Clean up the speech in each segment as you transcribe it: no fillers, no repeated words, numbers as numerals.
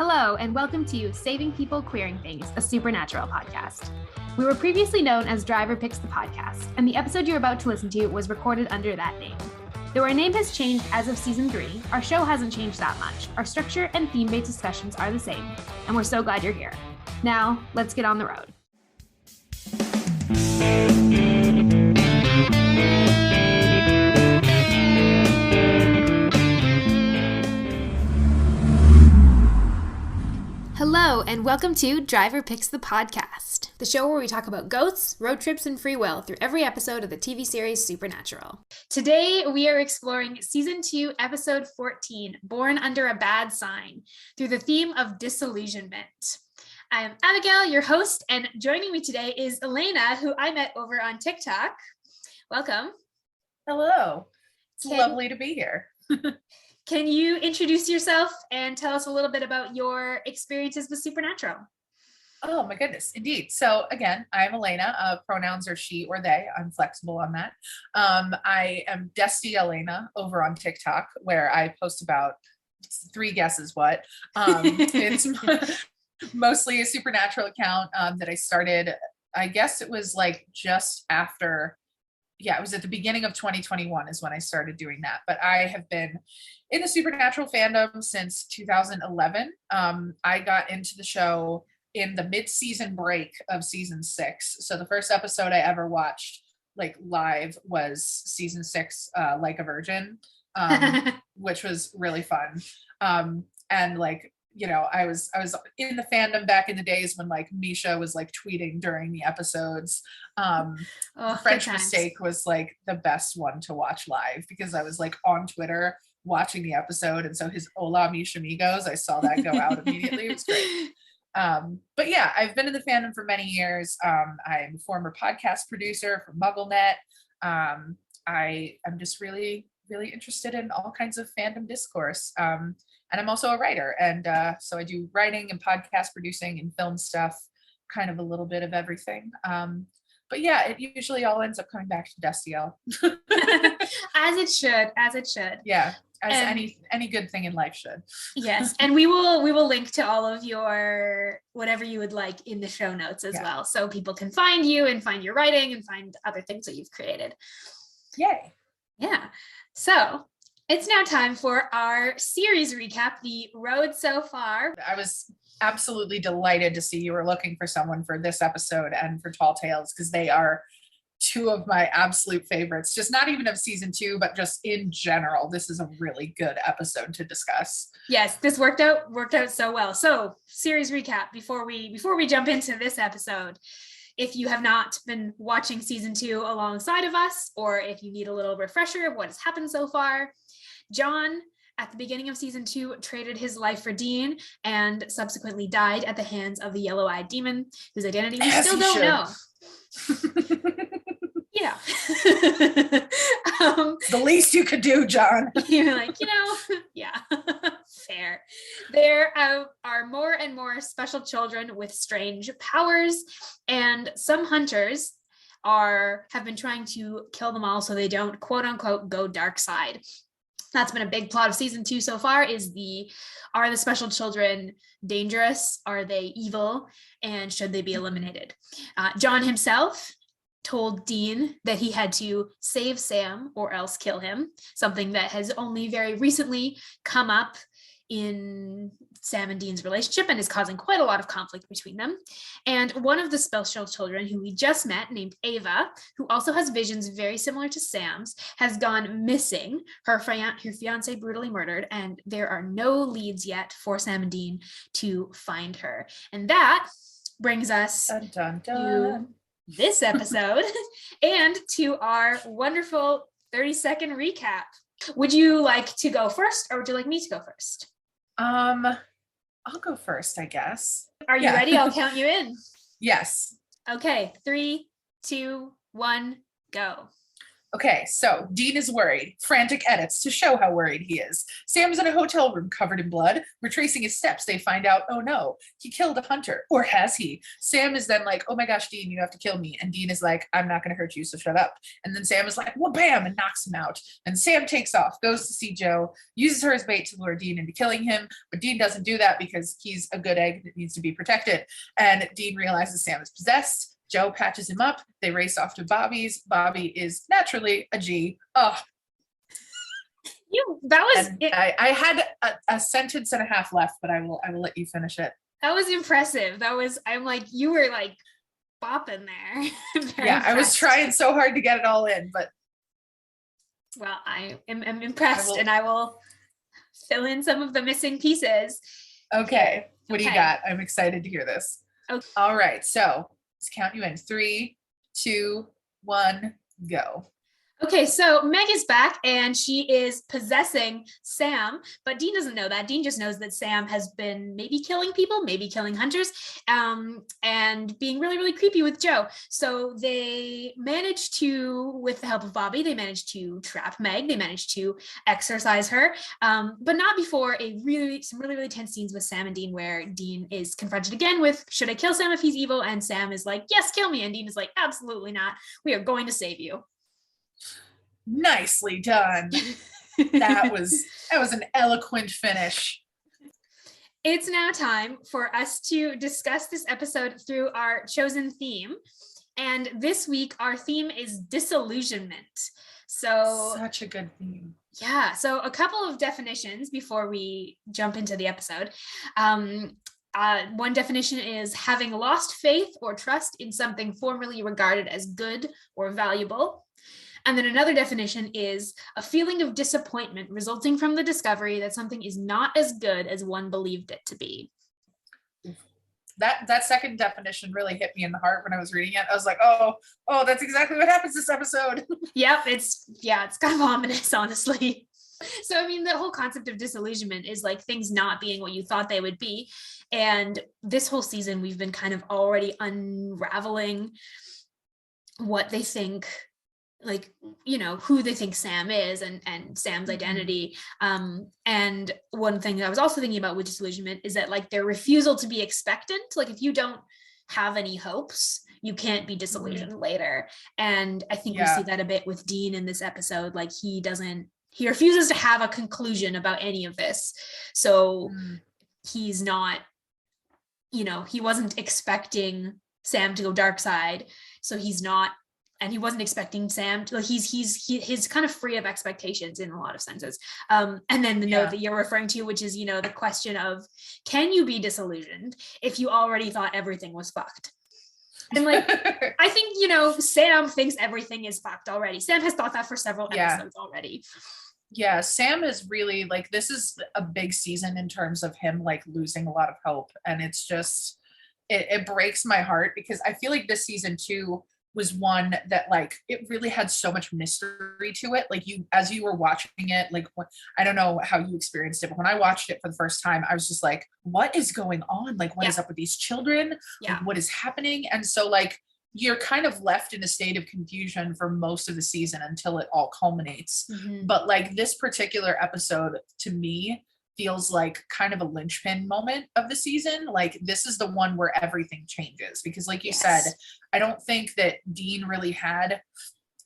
Hello, and welcome to Saving People Queering Things, a supernatural podcast. We were previously known as Driver Picks the Podcast, and the episode you're about to listen to was recorded under that name. Though our name has changed as of season 3, our show hasn't changed that much. Our structure and theme-based discussions are the same, and we're so glad you're here. Now, let's get on the road. Hello, and welcome to Driver Picks the Podcast, the show where we talk about ghosts, road trips, and free will through every episode of the TV series Supernatural. Today, we are exploring Season 2, Episode 14, Born Under a Bad Sign, through the theme of disillusionment. I am Abigail, your host, and joining me today is Elayna, who I met over on TikTok. Welcome. Hello. It's lovely to be here. Can you introduce yourself and tell us a little bit about your experiences with Supernatural? Oh my goodness, indeed. So again, I'm Elayna. Pronouns are she or they. I'm flexible on that. I am Dusty Elayna over on TikTok, where I post about 3 guesses what. It's mostly a Supernatural account that I started, I guess it was like just after, it was at the beginning of 2021 is when I started doing that. But I have been in the Supernatural fandom since 2011. I got into the show in the mid-season break of season 6. So the first episode I ever watched like live was season 6, Like a Virgin, which was really fun. And like, you know, I was in the fandom back in the days when like Misha was like tweeting during the episodes. French Mistake was like the best one to watch live because I was like on Twitter watching the episode, and so his Hola Misha Amigos, I saw that go out immediately. It was great. But yeah, I've been in the fandom for many years. I'm a former podcast producer for MuggleNet. I am just really, really interested in all kinds of fandom discourse. And I'm also a writer. And so I do writing and podcast producing and film stuff, kind of a little bit of everything. But yeah, it usually all ends up coming back to Dusty L. As it should. Yeah. As any good thing in life should. Yes, and we will link to all of your whatever you would like in the show notes as well, so people can find you and find your writing and find other things that you've created. Yay! Yeah. So it's now time for our series recap, the road so far. I was absolutely delighted to see you were looking for someone for this episode and for Tall Tales, because they are 2 of my absolute favorites, just not even of season 2, but just in general. This is a really good episode to discuss. Yes, this worked out so well. So, series recap before we jump into this episode. If you have not been watching season 2 alongside of us, or if you need a little refresher of what has happened so far, John, at the beginning of season 2, traded his life for Dean and subsequently died at the hands of the yellow-eyed demon, whose identity we still don't know. Yeah. The least you could do, John. You're like, yeah, fair. There are more and more special children with strange powers, and some hunters have been trying to kill them all so they don't, quote unquote, go dark side. That's been a big plot of season 2 so far, are the special children dangerous? Are they evil? And should they be eliminated? John himself told Dean that he had to save Sam or else kill him, something that has only very recently come up in Sam and Dean's relationship and is causing quite a lot of conflict between them. And one of the special children who we just met, named Ava, who also has visions very similar to Sam's, has gone missing. Her fiance brutally murdered, and there are no leads yet for Sam and Dean to find her. And that brings us to this episode and to our wonderful 30-second recap. Would you like to go first, or would you like me to go first? I'll go first, I guess. Are you ready? I'll count you in. Yes. Okay, 3, 2, 1, go. Okay, so Dean is worried. Frantic edits to show how worried he is. Sam's in a hotel room covered in blood. Retracing his steps, they find out, oh no, he killed a hunter. Or has he? Sam is then like, oh my gosh, Dean, you have to kill me. And Dean is like, I'm not going to hurt you, so shut up. And then Sam is like, well, bam, and knocks him out. And Sam takes off, goes to see Joe, uses her as bait to lure Dean into killing him. But Dean doesn't do that because he's a good egg that needs to be protected. And Dean realizes Sam is possessed. Joe patches him up. They race off to Bobby's. Bobby is naturally a G. Oh, that was it. I had a sentence and a half left, but I will let you finish it. That was impressive. I'm like, you were like bopping there. Yeah, impressed. I was trying so hard to get it all in, but well, I am impressed, and I will fill in some of the missing pieces. Okay. What do you got? I'm excited to hear this. Okay. All right. So let's count you in. 3, 2, 1, go. Okay, so Meg is back and she is possessing Sam, but Dean doesn't know that. Dean just knows that Sam has been maybe killing people, maybe killing hunters, and being really, really creepy with Joe. So they managed to, with the help of Bobby, they managed to trap Meg. They managed to exorcise her, but not before some really, really tense scenes with Sam and Dean, where Dean is confronted again with, should I kill Sam if he's evil? And Sam is like, yes, kill me. And Dean is like, absolutely not. We are going to save you. Nicely done. That was an eloquent finish. It's now time for us to discuss this episode through our chosen theme. And this week, our theme is disillusionment. So such a good theme. Yeah. So a couple of definitions before we jump into the episode. One definition is having lost faith or trust in something formerly regarded as good or valuable. And then another definition is a feeling of disappointment resulting from the discovery that something is not as good as one believed it to be. That second definition really hit me in the heart when I was reading it. I was like, oh, that's exactly what happens this episode. Yep, it's kind of ominous, honestly. So, I mean, the whole concept of disillusionment is like things not being what you thought they would be. And this whole season, we've been kind of already unraveling what they think, like, you know, who they think Sam is and Sam's identity. And one thing I was also thinking about with disillusionment is that like their refusal to be expectant, like if you don't have any hopes, you can't be disillusioned later. And I think we see that a bit with Dean in this episode. Like he refuses to have a conclusion about any of this. So he's not, you know, he wasn't expecting Sam to go dark side. So he's not, and he wasn't expecting Sam to, like, he's kind of free of expectations in a lot of senses. And then the note that you're referring to, which is, you know, the question of, can you be disillusioned if you already thought everything was fucked? And like, I think, you know, Sam thinks everything is fucked already. Sam has thought that for several episodes already. Yeah, Sam is really like, this is a big season in terms of him like losing a lot of hope. And it's just, it breaks my heart because I feel like this season too was one that like it really had so much mystery to it. Like you, as you were watching it, like I don't know how you experienced it, but when I watched it for the first time, I was just like, what is going on? Like, what is up with these children? Like, what is happening? And so like you're kind of left in a state of confusion for most of the season until it all culminates. But like this particular episode to me feels like kind of a linchpin moment of the season. Like this is the one where everything changes because like you said, I don't think that Dean really had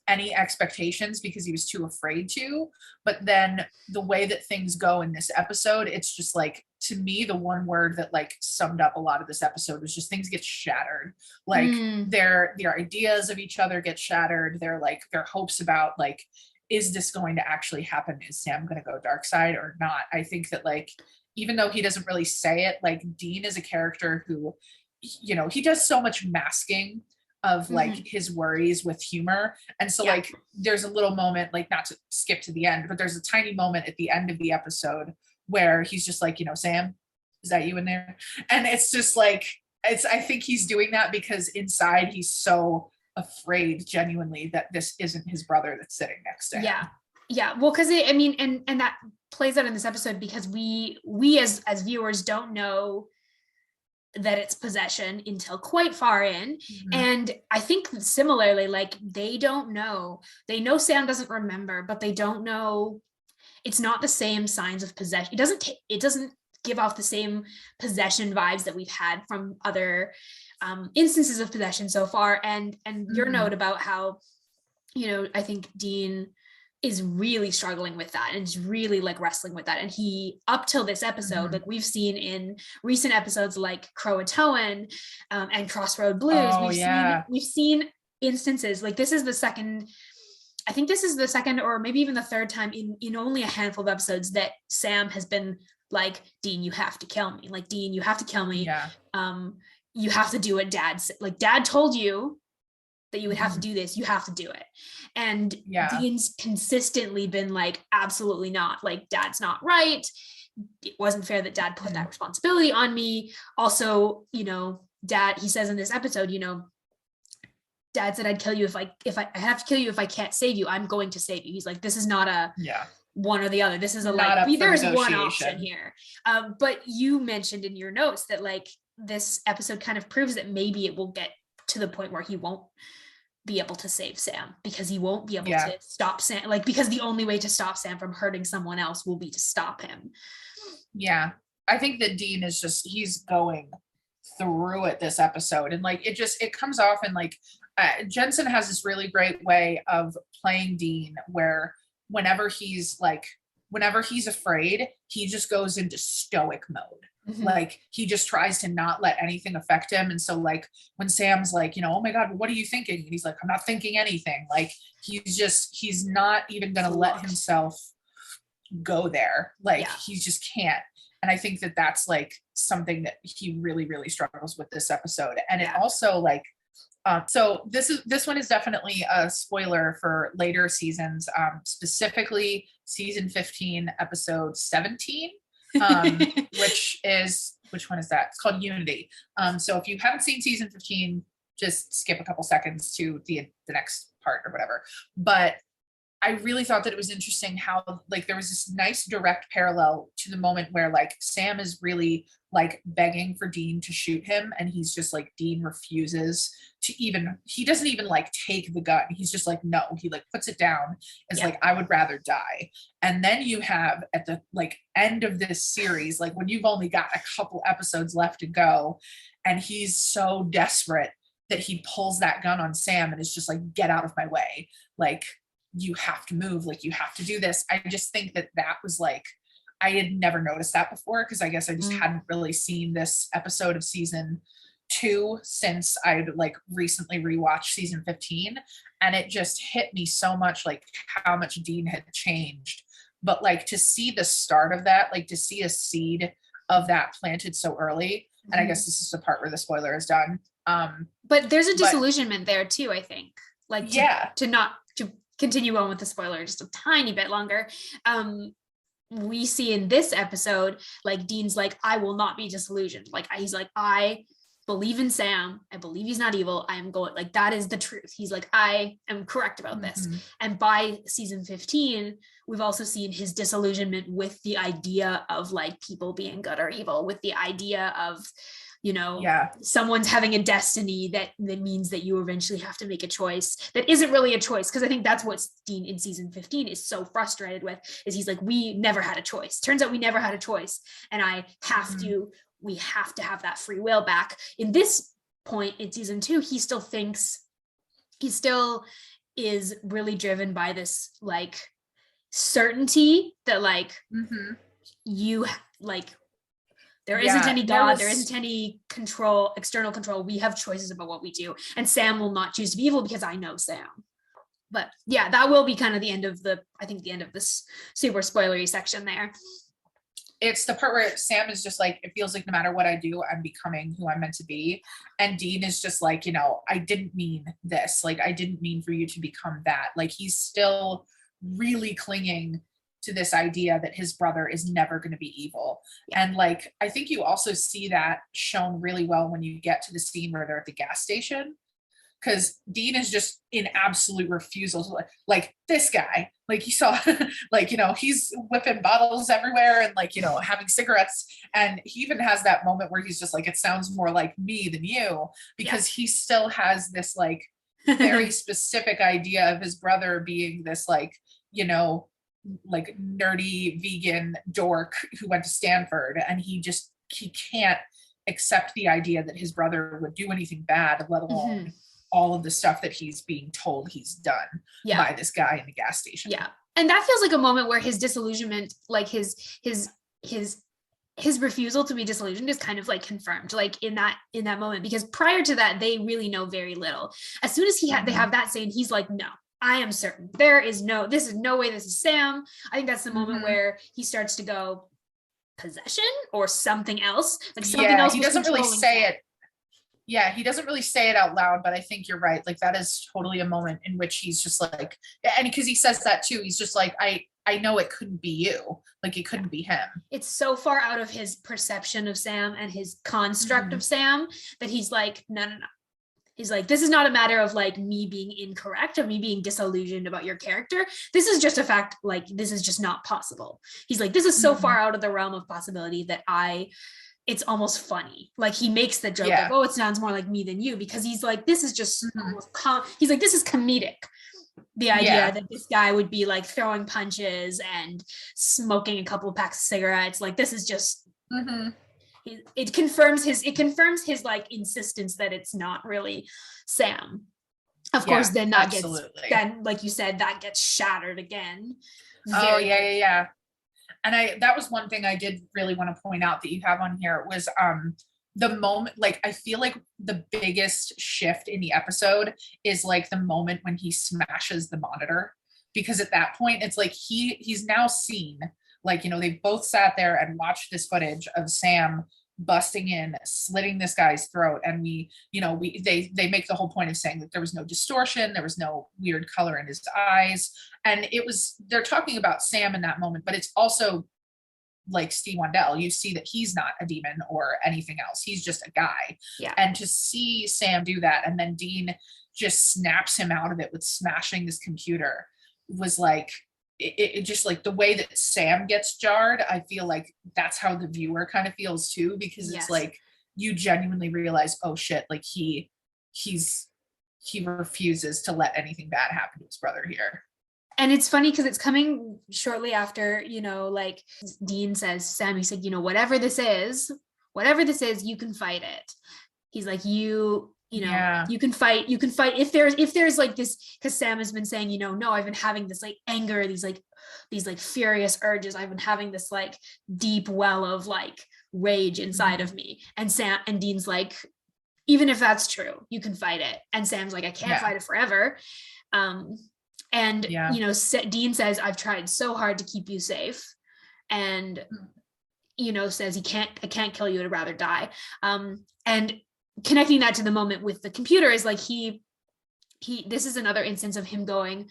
any expectations because he was too afraid to, but then the way that things go in this episode, it's just like, to me, the one word that like summed up a lot of this episode was just things get shattered. Like their ideas of each other get shattered. Their hopes about like, is this going to actually happen? Is Sam going to go dark side or not? I think that like, even though he doesn't really say it, like Dean is a character who, you know, he does so much masking of like his worries with humor. And so like, there's a little moment, like not to skip to the end, but there's a tiny moment at the end of the episode where he's just like, you know, Sam, is that you in there? And it's just like, I think he's doing that because inside he's so afraid genuinely that this isn't his brother that's sitting next to him. Well, because I mean, and that plays out in this episode because we as viewers don't know that it's possession until quite far in. Mhm. And I think similarly, like they don't know. They know Sam doesn't remember, but they don't know. It's not the same signs of possession. It doesn't give off the same possession vibes that we've had from other instances of possession so far. And your note about how, I think Dean is really struggling with that and is really like wrestling with that. And he, up till this episode, like we've seen in recent episodes like Croatoan and Crossroad Blues, we've seen instances like this is the second, I think this is the second or maybe even the third time in only a handful of episodes that Sam has been like, Dean, you have to kill me. Like, Dean, you have to kill me. Yeah. You have to do what Dad said. Like, Dad told you that you would have to do this. You have to do it. And Dean's consistently been like, absolutely not. Like, Dad's not right. It wasn't fair that Dad put that responsibility on me. Also, Dad, he says in this episode, Dad said I'd kill you if I have to kill you if I can't save you. I'm going to save you. He's like, this is not a one or the other. This is a like, there's one option here. But you mentioned in your notes that like this episode kind of proves that maybe it will get to the point where he won't be able to save Sam, because he won't be able to stop Sam, like, because the only way to stop Sam from hurting someone else will be to stop him. Yeah. I think that Dean is he's going through it this episode. And like, it comes off and like, Jensen has this really great way of playing Dean where whenever he's afraid, he just goes into stoic mode. Like he just tries to not let anything affect him. And so like when Sam's like, oh my God, what are you thinking? And he's like, I'm not thinking anything. Like he's not even going to let himself go there. Like he just can't. And I think that that's like something that he really, really struggles with this episode. And it also like, so this one is definitely a spoiler for later seasons, specifically season 15, episode 17. Which one is that? It's called Unity. So if you haven't seen season 15, just skip a couple seconds to the next part or whatever. But I really thought that it was interesting how like there was this nice direct parallel to the moment where like Sam is really like begging for Dean to shoot him, and he's just like, Dean refuses to he doesn't even like take the gun. He's just like, no, he like puts it down. It's like, I would rather die. And then you have at the like end of this series, like when you've only got a couple episodes left to go, and he's so desperate that he pulls that gun on Sam and is just like, get out of my way. Like, you have to move, like you have to do this. I just think that was like, I had never noticed that before, because I guess I just hadn't really seen this episode of season 2 since I'd like recently rewatched season 15, and it just hit me so much like how much Dean had changed. But like to see the start of that, like to see a seed of that planted so early, and I guess this is the part where the spoiler is done. But there's a disillusionment there too, I think. Like to continue on with the spoiler just a tiny bit longer. We see in this episode, like Dean's like, I will not be disillusioned. Like he's like, I believe in Sam. I believe he's not evil. I am going, like, that is the truth. He's like, I am correct about this. And by season 15, we've also seen his disillusionment with the idea of like people being good or evil, with the idea of, someone's having a destiny that means that you eventually have to make a choice that isn't really a choice. Because I think that's what Dean in season 15 is so frustrated with, is he's like, we never had a choice. Turns out we never had a choice. And we have to have that free will back. In this point in season 2, he still is really driven by this like certainty that like you like, there isn't any God, there isn't any control, external control. We have choices about what we do. And Sam will not choose to be evil because I know Sam. But yeah, that will be kind of the end of this super spoilery section there. It's the part where Sam is just like, it feels like no matter what I do, I'm becoming who I'm meant to be. And Dean is just like, I didn't mean this. Like, I didn't mean for you to become that. Like, he's still really clinging to this idea that his brother is never going to be evil. And like, I think you also see that shown really well when you get to the scene where they're at the gas station. because Dean is just in absolute refusal. Like this guy, like you saw, like, you know, he's whipping bottles everywhere and like, you know, having cigarettes. And he even has that moment where he's just like, it sounds more like me than you, because he still has this like very specific idea of his brother being this like, you know, like nerdy vegan dork who went to Stanford, and he can't accept the idea that his brother would do anything bad, let alone all of the stuff that he's being told he's done by this guy in the gas station. Yeah. And that feels like a moment where his disillusionment, like his refusal to be disillusioned is kind of like confirmed, like in that moment, because prior to that, they really know very little. As soon as they have that scene, he's like, no, I am certain this is no way this is Sam. I think that's the moment where he starts to go possession or something else, like something else. He doesn't really say it. Yeah, he doesn't really say it out loud, but I think you're right. Like that is totally a moment in which he's just like, and because he says that too, he's just like, I know it couldn't be you. Like it couldn't be him. It's so far out of his perception of Sam and his construct of Sam that he's like, no. He's like, this is not a matter of like me being incorrect, of me being disillusioned about your character. This is just a fact. Like, this is just not possible. He's like, this is so far out of the realm of possibility that it's almost funny. Like he makes the joke of, oh, it sounds more like me than you, because he's like, this is just he's like, this is comedic. The idea that this guy would be like throwing punches and smoking a couple of packs of cigarettes. Like, this is just, it confirms his like insistence that it's not really Sam. Of course, then that then, like you said, that gets shattered again. Yeah. And that was one thing I did really want to point out that you have on here was the moment, like I feel like the biggest shift in the episode is like the moment when he smashes the monitor, because at that point it's like he's now seen, like, you know, they both sat there and watched this footage of Sam busting in, slitting this guy's throat, and they make the whole point of saying that there was no distortion, there was no weird color in his eyes, and they're talking about Sam in that moment, but it's also like Steve Wendell, you see that he's not a demon or anything else, he's just a guy. And to see Sam do that, and then Dean just snaps him out of it with smashing this computer, was like, it just like the way that Sam gets jarred, I feel like that's how the viewer kind of feels too, because it's like you genuinely realize, oh shit, like he refuses to let anything bad happen to his brother here. And it's funny because it's coming shortly after, you know, like Dean says, Sam, he said, you know, whatever this is, you can fight it. He's like, you can fight if there's like this, because Sam has been saying, you know, no, I've been having this like anger, these furious urges, I've been having this like deep well of like rage inside of me. And Dean's like, even if that's true, you can fight it. And Sam's like, I can't fight it forever. You know, Dean says, I've tried so hard to keep you safe, and you know, says I can't kill you, I'd rather die. And connecting that to the moment with the computer is like this is another instance of him going,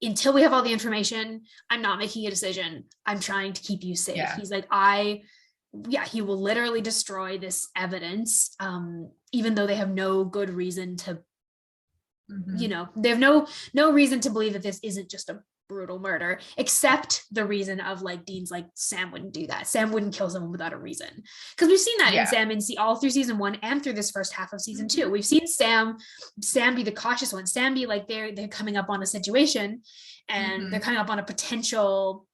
until we have all the information, I'm not making a decision, I'm trying to keep you safe. He's like, he will literally destroy this evidence, even though they have no good reason to, you know, they have no reason to believe that this isn't just a brutal murder, except the reason of like Dean's like, Sam wouldn't do that. Sam wouldn't kill someone without a reason. Because we've seen that in Sam all through season 1 and through this first half of season 2. We've seen Sam be the cautious one. Sam be like, they're coming up on a situation, and they're coming up on a potential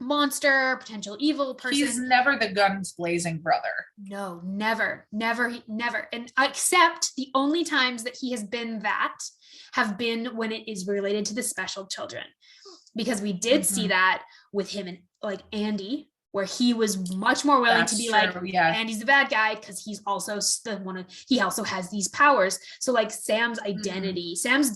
monster, potential evil person. He's never the guns blazing brother. No, never. And except the only times that he has been that have been when it is related to the special children, because we did see that with him and like Andy, where he was much more willing to be like, Andy's the bad guy, because he's also he also has these powers. So like Sam's identity, Sam's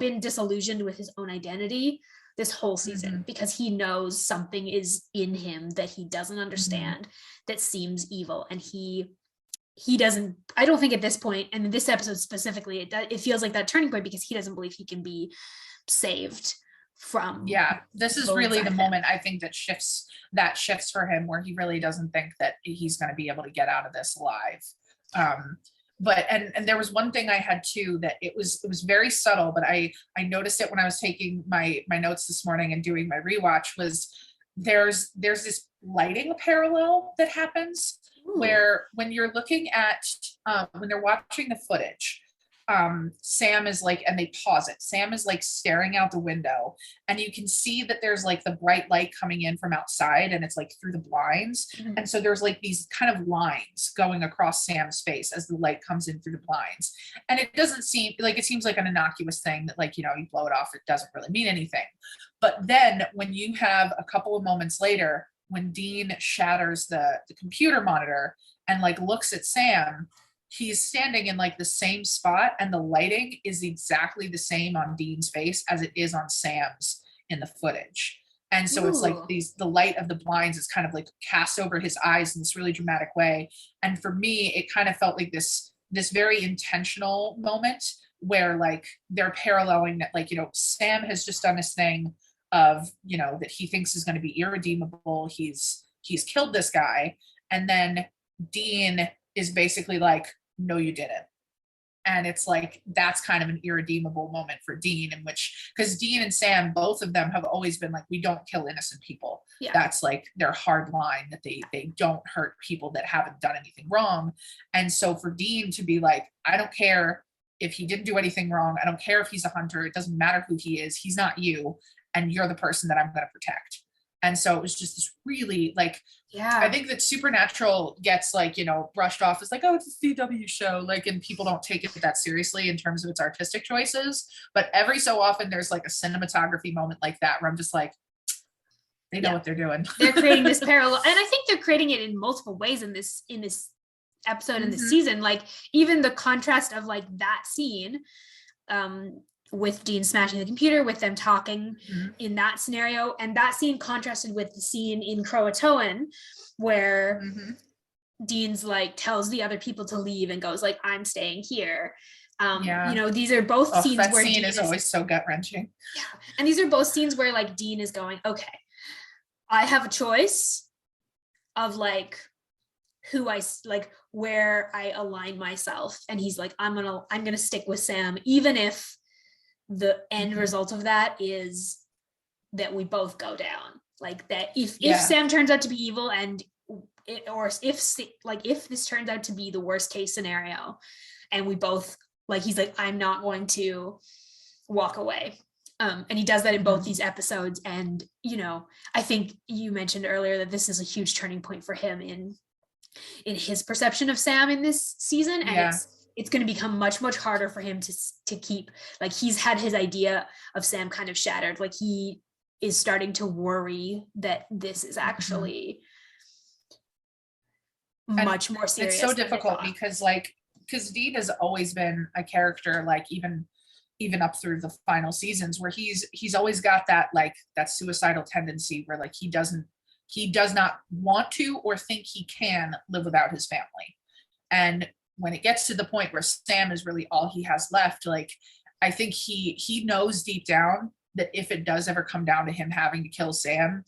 been disillusioned with his own identity this whole season, because he knows something is in him that he doesn't understand, that seems evil, and he doesn't, I don't think at this point, and in this episode specifically, it feels like that turning point, because he doesn't believe he can be saved from. This is really the moment I think that shifts for him, where he really doesn't think that he's going to be able to get out of this alive. but and there was one thing I had too that it was very subtle, but I noticed it when I was taking my notes this morning and doing my rewatch. Was there's this lighting parallel that happens Ooh. where when you're looking at when they're watching the footage, Sam is like, and they pause it, Sam is like staring out the window, and you can see that there's like the bright light coming in from outside, and it's like through the blinds. Mhm. And so there's like these kind of lines going across Sam's face as the light comes in through the blinds. And it doesn't seem like, it seems like an innocuous thing that, like, you know, you blow it off, it doesn't really mean anything. But then when you have a couple of moments later, when Dean shatters the computer monitor and like looks at Sam, he's standing in like the same spot, and the lighting is exactly the same on Dean's face as it is on Sam's in the footage. And so it's like Ooh. the light of the blinds is kind of like cast over his eyes in this really dramatic way. And for me, it kind of felt like this very intentional moment where like they're paralleling that, like, you know, Sam has just done this thing of, you know, that he thinks is going to be irredeemable. He's killed this guy. And then Dean is basically like, no, you didn't. And it's like, that's kind of an irredeemable moment for Dean, in which, because Dean and Sam, both of them have always been like, we don't kill innocent people. Yeah. That's like their hard line, that they don't hurt people that haven't done anything wrong. And so for Dean to be like, I don't care if he didn't do anything wrong, I don't care if he's a hunter, it doesn't matter who he is, he's not you, and you're the person that I'm going to protect. And so it was just this really like, I Yeah. think that Supernatural gets like, you know, brushed off as like, oh, it's a CW show, like, and people don't take it that seriously in terms of its artistic choices. But every so often there's like a cinematography moment like that where I'm just like, they know Yeah. what they're doing. They're creating this parallel, and I think they're creating it in multiple ways in this episode, in this season. Like even the contrast of like that scene, with Dean smashing the computer, with them talking in that scenario, and that scene contrasted with the scene in Croatoan where Dean's like tells the other people to leave and goes like, I'm staying here. You know, these are both scenes that where scene Dean is always so gut-wrenching. Yeah. And these are both scenes where like Dean is going, okay, I have a choice of like who I like, where I align myself. And he's like, I'm gonna stick with Sam, even if the end result of that is that we both go down. Like that if Sam turns out to be evil, and if this turns out to be the worst case scenario, and we both, like, he's like, I'm not going to walk away. And he does that in both these episodes. And, you know, I think you mentioned earlier that this is a huge turning point for him in his perception of Sam in this season. And it's going to become much, much harder for him to keep, like, he's had his idea of Sam kind of shattered. Like he is starting to worry that this is actually much more serious. It's so difficult because Dean has always been a character, like even up through the final seasons, where he's always got that, like, that suicidal tendency where like he does not want to or think he can live without his family. And when it gets to the point where Sam is really all he has left, like, I think he knows deep down that if it does ever come down to him having to kill Sam,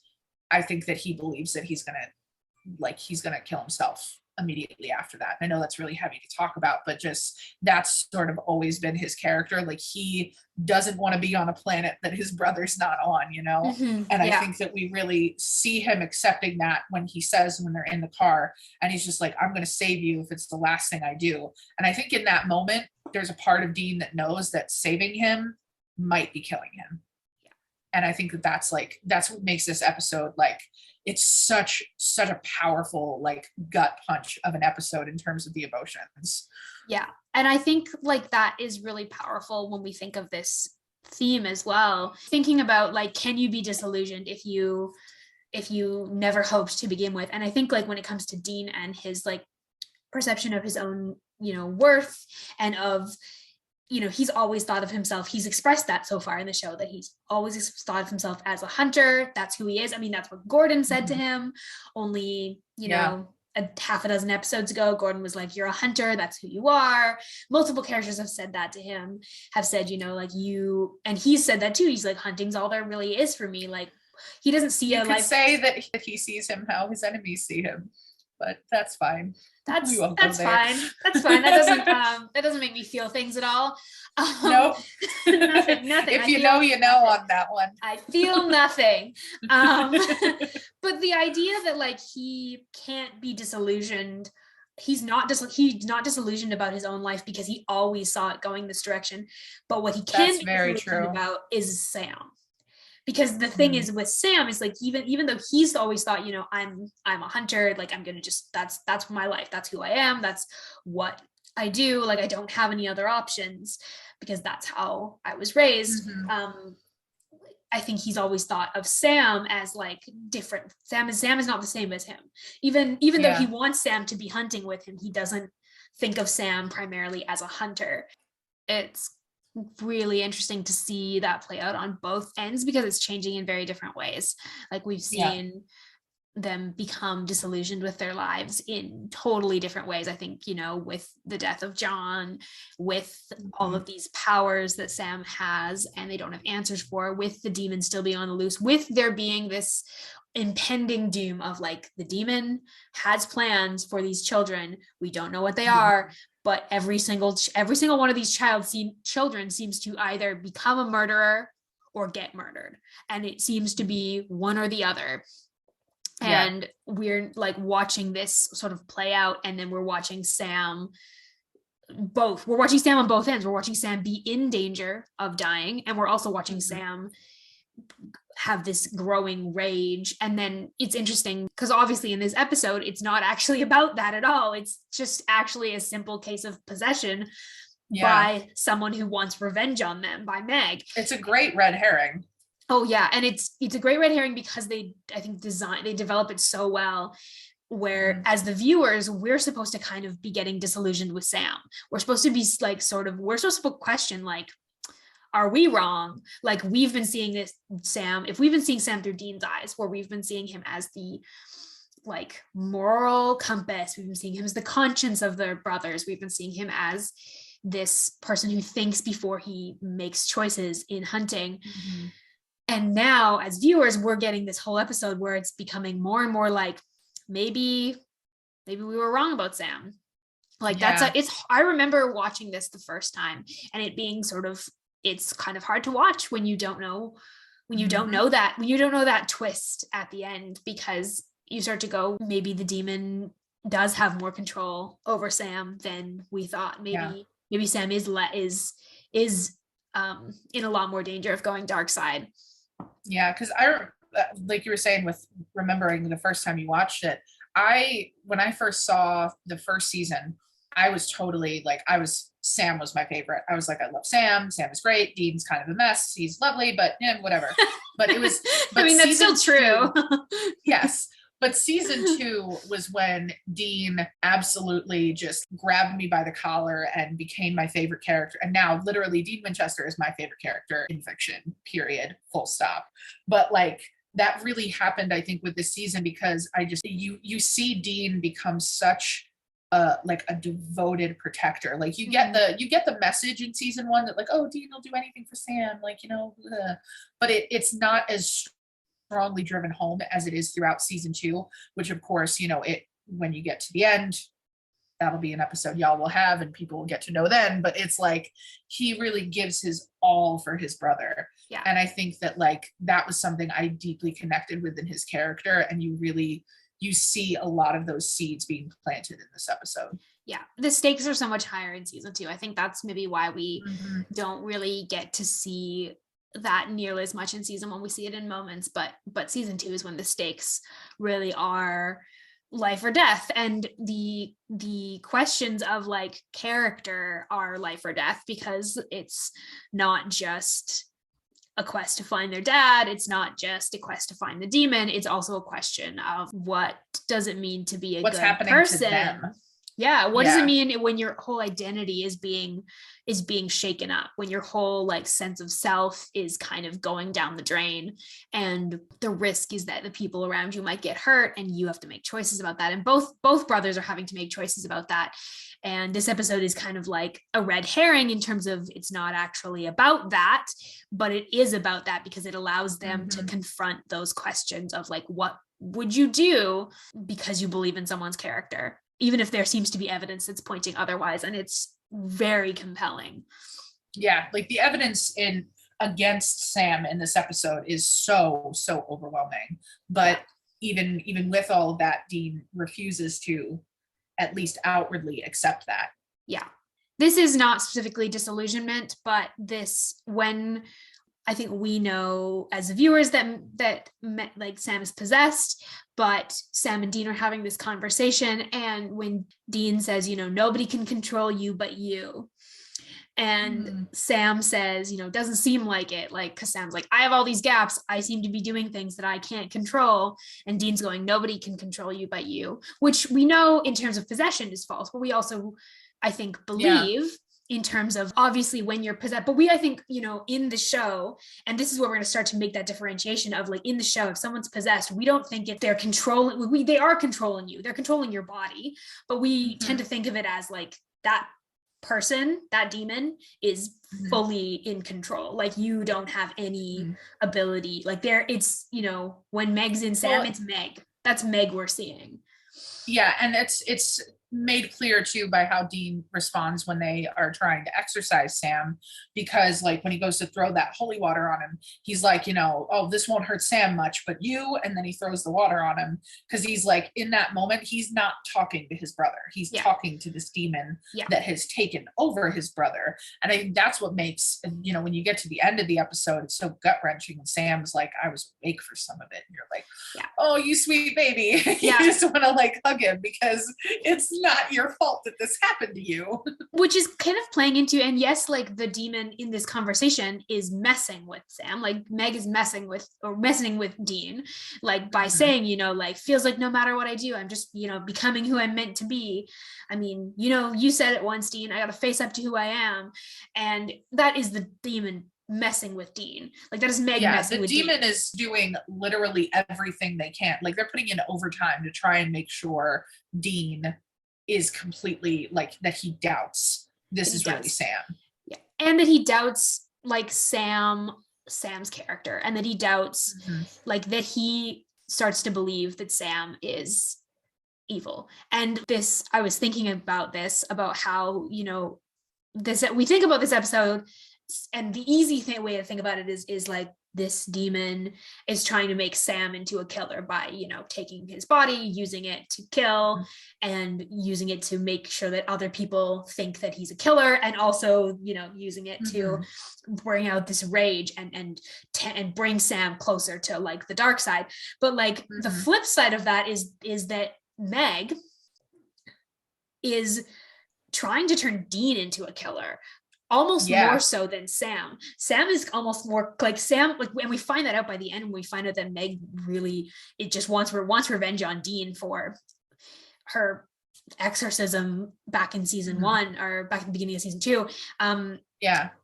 I think that he believes that he's gonna kill himself immediately after that. I know that's really heavy to talk about, but just that's sort of always been his character. Like he doesn't want to be on a planet that his brother's not on, you know? And I think that we really see him accepting that when he says, when they're in the car, and he's just like, I'm going to save you if it's the last thing I do. And I think in that moment, there's a part of Dean that knows that saving him might be killing him. And I think that's what makes this episode, like, it's such a powerful, like, gut punch of an episode in terms of the emotions. Yeah. And I think like that is really powerful when we think of this theme as well. Thinking about like, can you be disillusioned if you never hoped to begin with? And I think like when it comes to Dean and his like perception of his own, you know, worth, and of, you know, he's always thought of himself, he's expressed that so far in the show, that he's always thought of himself as a hunter. That's who he is. I mean, that's what Gordon said to him know, a half a dozen episodes ago. Gordon was like, you're a hunter, that's who you are. Multiple characters have said that to him, have said, you know, like, you, and he's said that too. He's like, hunting's all there really is for me. Like, he doesn't see you could say that he sees him how his enemies see him. but that's fine. That's fine. That's fine. That doesn't make me feel things at all. Nope. Nothing. If you know, you know on that one. I feel nothing. But the idea that like he can't be disillusioned, he's not disillusioned about his own life because he always saw it going this direction. But what he can be disillusioned about is Sam. Because the thing is with Sam is like even though he's always thought, I'm a hunter, like I'm gonna just that's my life, that's who I am, that's what I do, like I don't have any other options because that's how I was raised. I think he's always thought of Sam as like different. Sam is not the same as him. Even though he wants Sam to be hunting with him, he doesn't think of Sam primarily as a hunter. It's really interesting to see that play out on both ends because it's changing in very different ways. Like we've seen them become disillusioned with their lives in totally different ways. I think, with the death of John, with all of these powers that Sam has and they don't have answers for, with the demon still being on the loose, with there being this impending doom of like the demon has plans for these children. We don't know what they are, but every single one of these children seems to either become a murderer or get murdered. And it seems to be one or the other. And we're like watching this sort of play out. And then we're watching Sam on both ends. We're watching Sam be in danger of dying. And we're also watching Sam have this growing rage. And then it's interesting because obviously in this episode, it's not actually about that at all. It's just actually a simple case of possession by someone who wants revenge on them, by Meg. It's a great red herring. Oh yeah. And it's a great red herring because they develop it so well, where as the viewers, we're supposed to kind of be getting disillusioned with Sam. We're supposed to be like, we're supposed to question like, are we wrong? Like we've been seeing this Sam, if we've been seeing Sam through Dean's eyes, where we've been seeing him as the like moral compass, we've been seeing him as the conscience of the brothers, we've been seeing him as this person who thinks before he makes choices in hunting. And now as viewers, we're getting this whole episode where it's becoming more and more like, maybe we were wrong about Sam. Like I remember watching this the first time and it being sort of, it's kind of hard to watch when you don't know that twist at the end, because you start to go, maybe the demon does have more control over Sam than we thought. Maybe Sam is in a lot more danger of going dark side. Yeah, because like you were saying with remembering the first time you watched it, when I first saw the first season, I was totally like, Sam was my favorite. I was like, I love Sam. Sam is great. Dean's kind of a mess. He's lovely, but whatever. But it was, I mean, that's still true. Yes. But season 2 was when Dean absolutely just grabbed me by the collar and became my favorite character. And now literally Dean Winchester is my favorite character in fiction, period, full stop. But like, that really happened, I think, with this season, because you see Dean become such like a devoted protector. Like you get the message in season 1 that like, oh, Dean will do anything for Sam, like, but it's not as strongly driven home as it is throughout season 2, which of course, when you get to the end, that'll be an episode y'all will have and people will get to know then, but it's like he really gives his all for his brother. Yeah. And I think that like that was something I deeply connected with in his character, and you see a lot of those seeds being planted in this episode. Yeah, the stakes are so much higher in season 2. I think that's maybe why we don't really get to see that nearly as much in season 1. We see it in moments, but season 2 is when the stakes really are life or death, and the questions of like character are life or death, because it's not just a quest to find their dad, it's not just a quest to find the demon, it's also a question of what does it mean to be a What's good happening person to them? What does it mean when your whole identity is being shaken up, when your whole like sense of self is kind of going down the drain, and the risk is that the people around you might get hurt and you have to make choices about that, and both brothers are having to make choices about that. And this episode is kind of like a red herring in terms of it's not actually about that, but it is about that because it allows them to confront those questions of like, what would you do because you believe in someone's character, even if there seems to be evidence that's pointing otherwise? And it's very compelling. Yeah, like the evidence in against Sam in this episode is so overwhelming. But even with all of that, Dean refuses to at least outwardly accept that. Yeah. This is not specifically disillusionment, but this, when I think we know as viewers that like Sam is possessed, but Sam and Dean are having this conversation. And when Dean says, nobody can control you but you. And Sam says, doesn't seem like it. Like, because Sam's like, I have all these gaps. I seem to be doing things that I can't control. And Dean's going, nobody can control you but you, which we know in terms of possession is false. But we also, I think, believe in terms of obviously when you're possessed. But I think, in the show, and this is where we're going to start to make that differentiation of like in the show, if someone's possessed, we don't think if they're controlling, they are controlling you. They're controlling your body. But we tend to think of it as like that person, that demon is fully in control. Like you don't have any ability. Like it's when Meg's in Sam, it's Meg. That's Meg we're seeing. Yeah, and it's made clear too by how Dean responds when they are trying to exorcise Sam, because like when he goes to throw that holy water on him, he's like, oh, this won't hurt Sam much, but you, and then he throws the water on him because he's like, in that moment, he's not talking to his brother. He's talking to this demon that has taken over his brother. And I think that's what makes, when you get to the end of the episode, it's so gut-wrenching, and Sam's like, I was awake for some of it. And you're like, oh, you sweet baby. You just want to like hug him because it's not your fault that this happened to you. Which is kind of playing into, and yes, like the demon in this conversation is messing with Sam. Like Meg is messing with Dean, like by saying, like feels like no matter what I do, I'm just, becoming who I'm meant to be. I mean, you said it once, Dean, I got to face up to who I am. And that is the demon messing with Dean. Like that is Meg messing with Dean. The demon is doing literally everything they can. Like they're putting in overtime to try and make sure Dean is completely like that he doubts this is really Sam. Yeah. And that he doubts like Sam's character, and that he doubts like that he starts to believe that Sam is evil. And this, I was thinking about how, we think about this episode, and the easy way to think about it is like this demon is trying to make Sam into a killer by, taking his body, using it to kill, and using it to make sure that other people think that he's a killer, and also, using it to bring out this rage and bring Sam closer to like the dark side. But like the flip side of that is that Meg is trying to turn Dean into a killer. Almost more so than Sam. Sam is almost more like Sam, like, and we find that out by the end when we find out that Meg really, it just wants revenge on Dean for her exorcism back in season 1, or back at the beginning of season 2.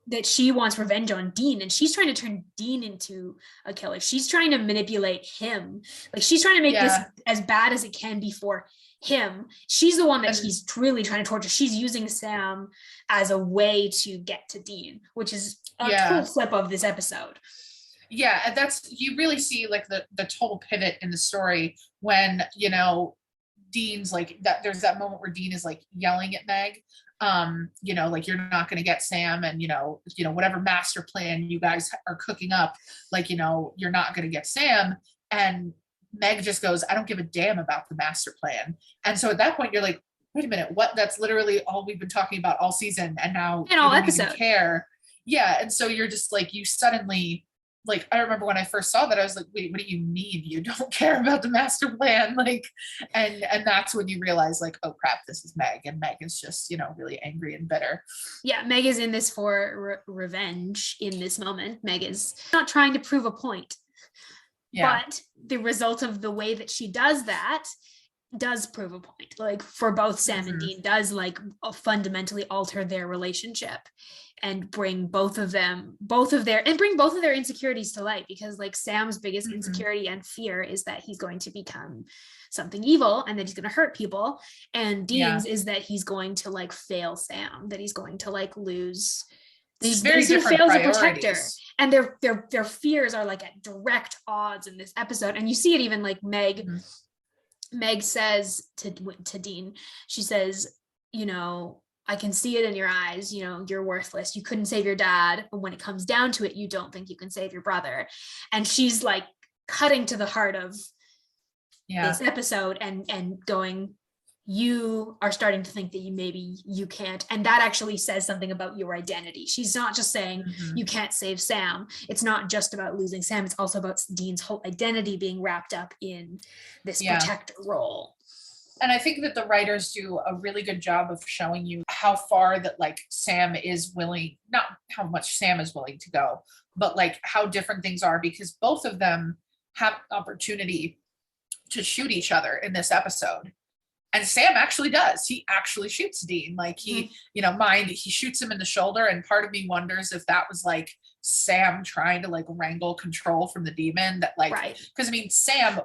That she wants revenge on Dean, and she's trying to turn Dean into a killer. She's trying to manipulate him. Like she's trying to make this as bad as it can be for him. She's the one that he's really trying to torture. She's using Sam as a way to get to Dean, which is a total flip of this episode. Yeah, and that's, you really see like the total pivot in the story when, Dean's like that. There's that moment where Dean is like yelling at Meg, like you're not going to get Sam, and whatever master plan you guys are cooking up, like you're not going to get Sam. And Meg just goes, I don't give a damn about the master plan. And so at that point you're like, wait a minute, what? That's literally all we've been talking about all season, and now you don't even care. Yeah, and so you're just like, you suddenly, like, I remember when I first saw that, I was like, wait, what do you mean you don't care about the master plan? Like, and that's when you realize like, oh crap, this is Meg, and Meg is just, really angry and bitter. Yeah, Meg is in this for revenge in this moment. Meg is not trying to prove a point. But the result of the way that she does that does prove a point. Like for both Sam and Dean, does like fundamentally alter their relationship and bring both of their insecurities to light, because like Sam's biggest insecurity and fear is that he's going to become something evil and that he's going to hurt people, and Dean's is that he's going to like fail Sam, that he's going to like lose It's very he's gonna different fail as a protector, priorities. and their fears are like at direct odds in this episode. And you see it even like Meg says to Dean, she says, you know, I can see it in your eyes, you know, you're worthless. You couldn't save your dad, but when it comes down to it, you don't think you can save your brother. And she's like cutting to the heart of this episode and going, you are starting to think that maybe you can't. And that actually says something about your identity. She's not just saying you can't save Sam. It's not just about losing Sam. It's also about Dean's whole identity being wrapped up in this protector role. And I think that the writers do a really good job of showing you how far that like Sam is willing, not how much Sam is willing to go, but like how different things are, because both of them have an opportunity to shoot each other in this episode. And Sam actually does. He actually shoots Dean. Like he, you know, he shoots him in the shoulder. And part of me wonders if that was like Sam trying to like wrangle control from the demon that like, because I mean,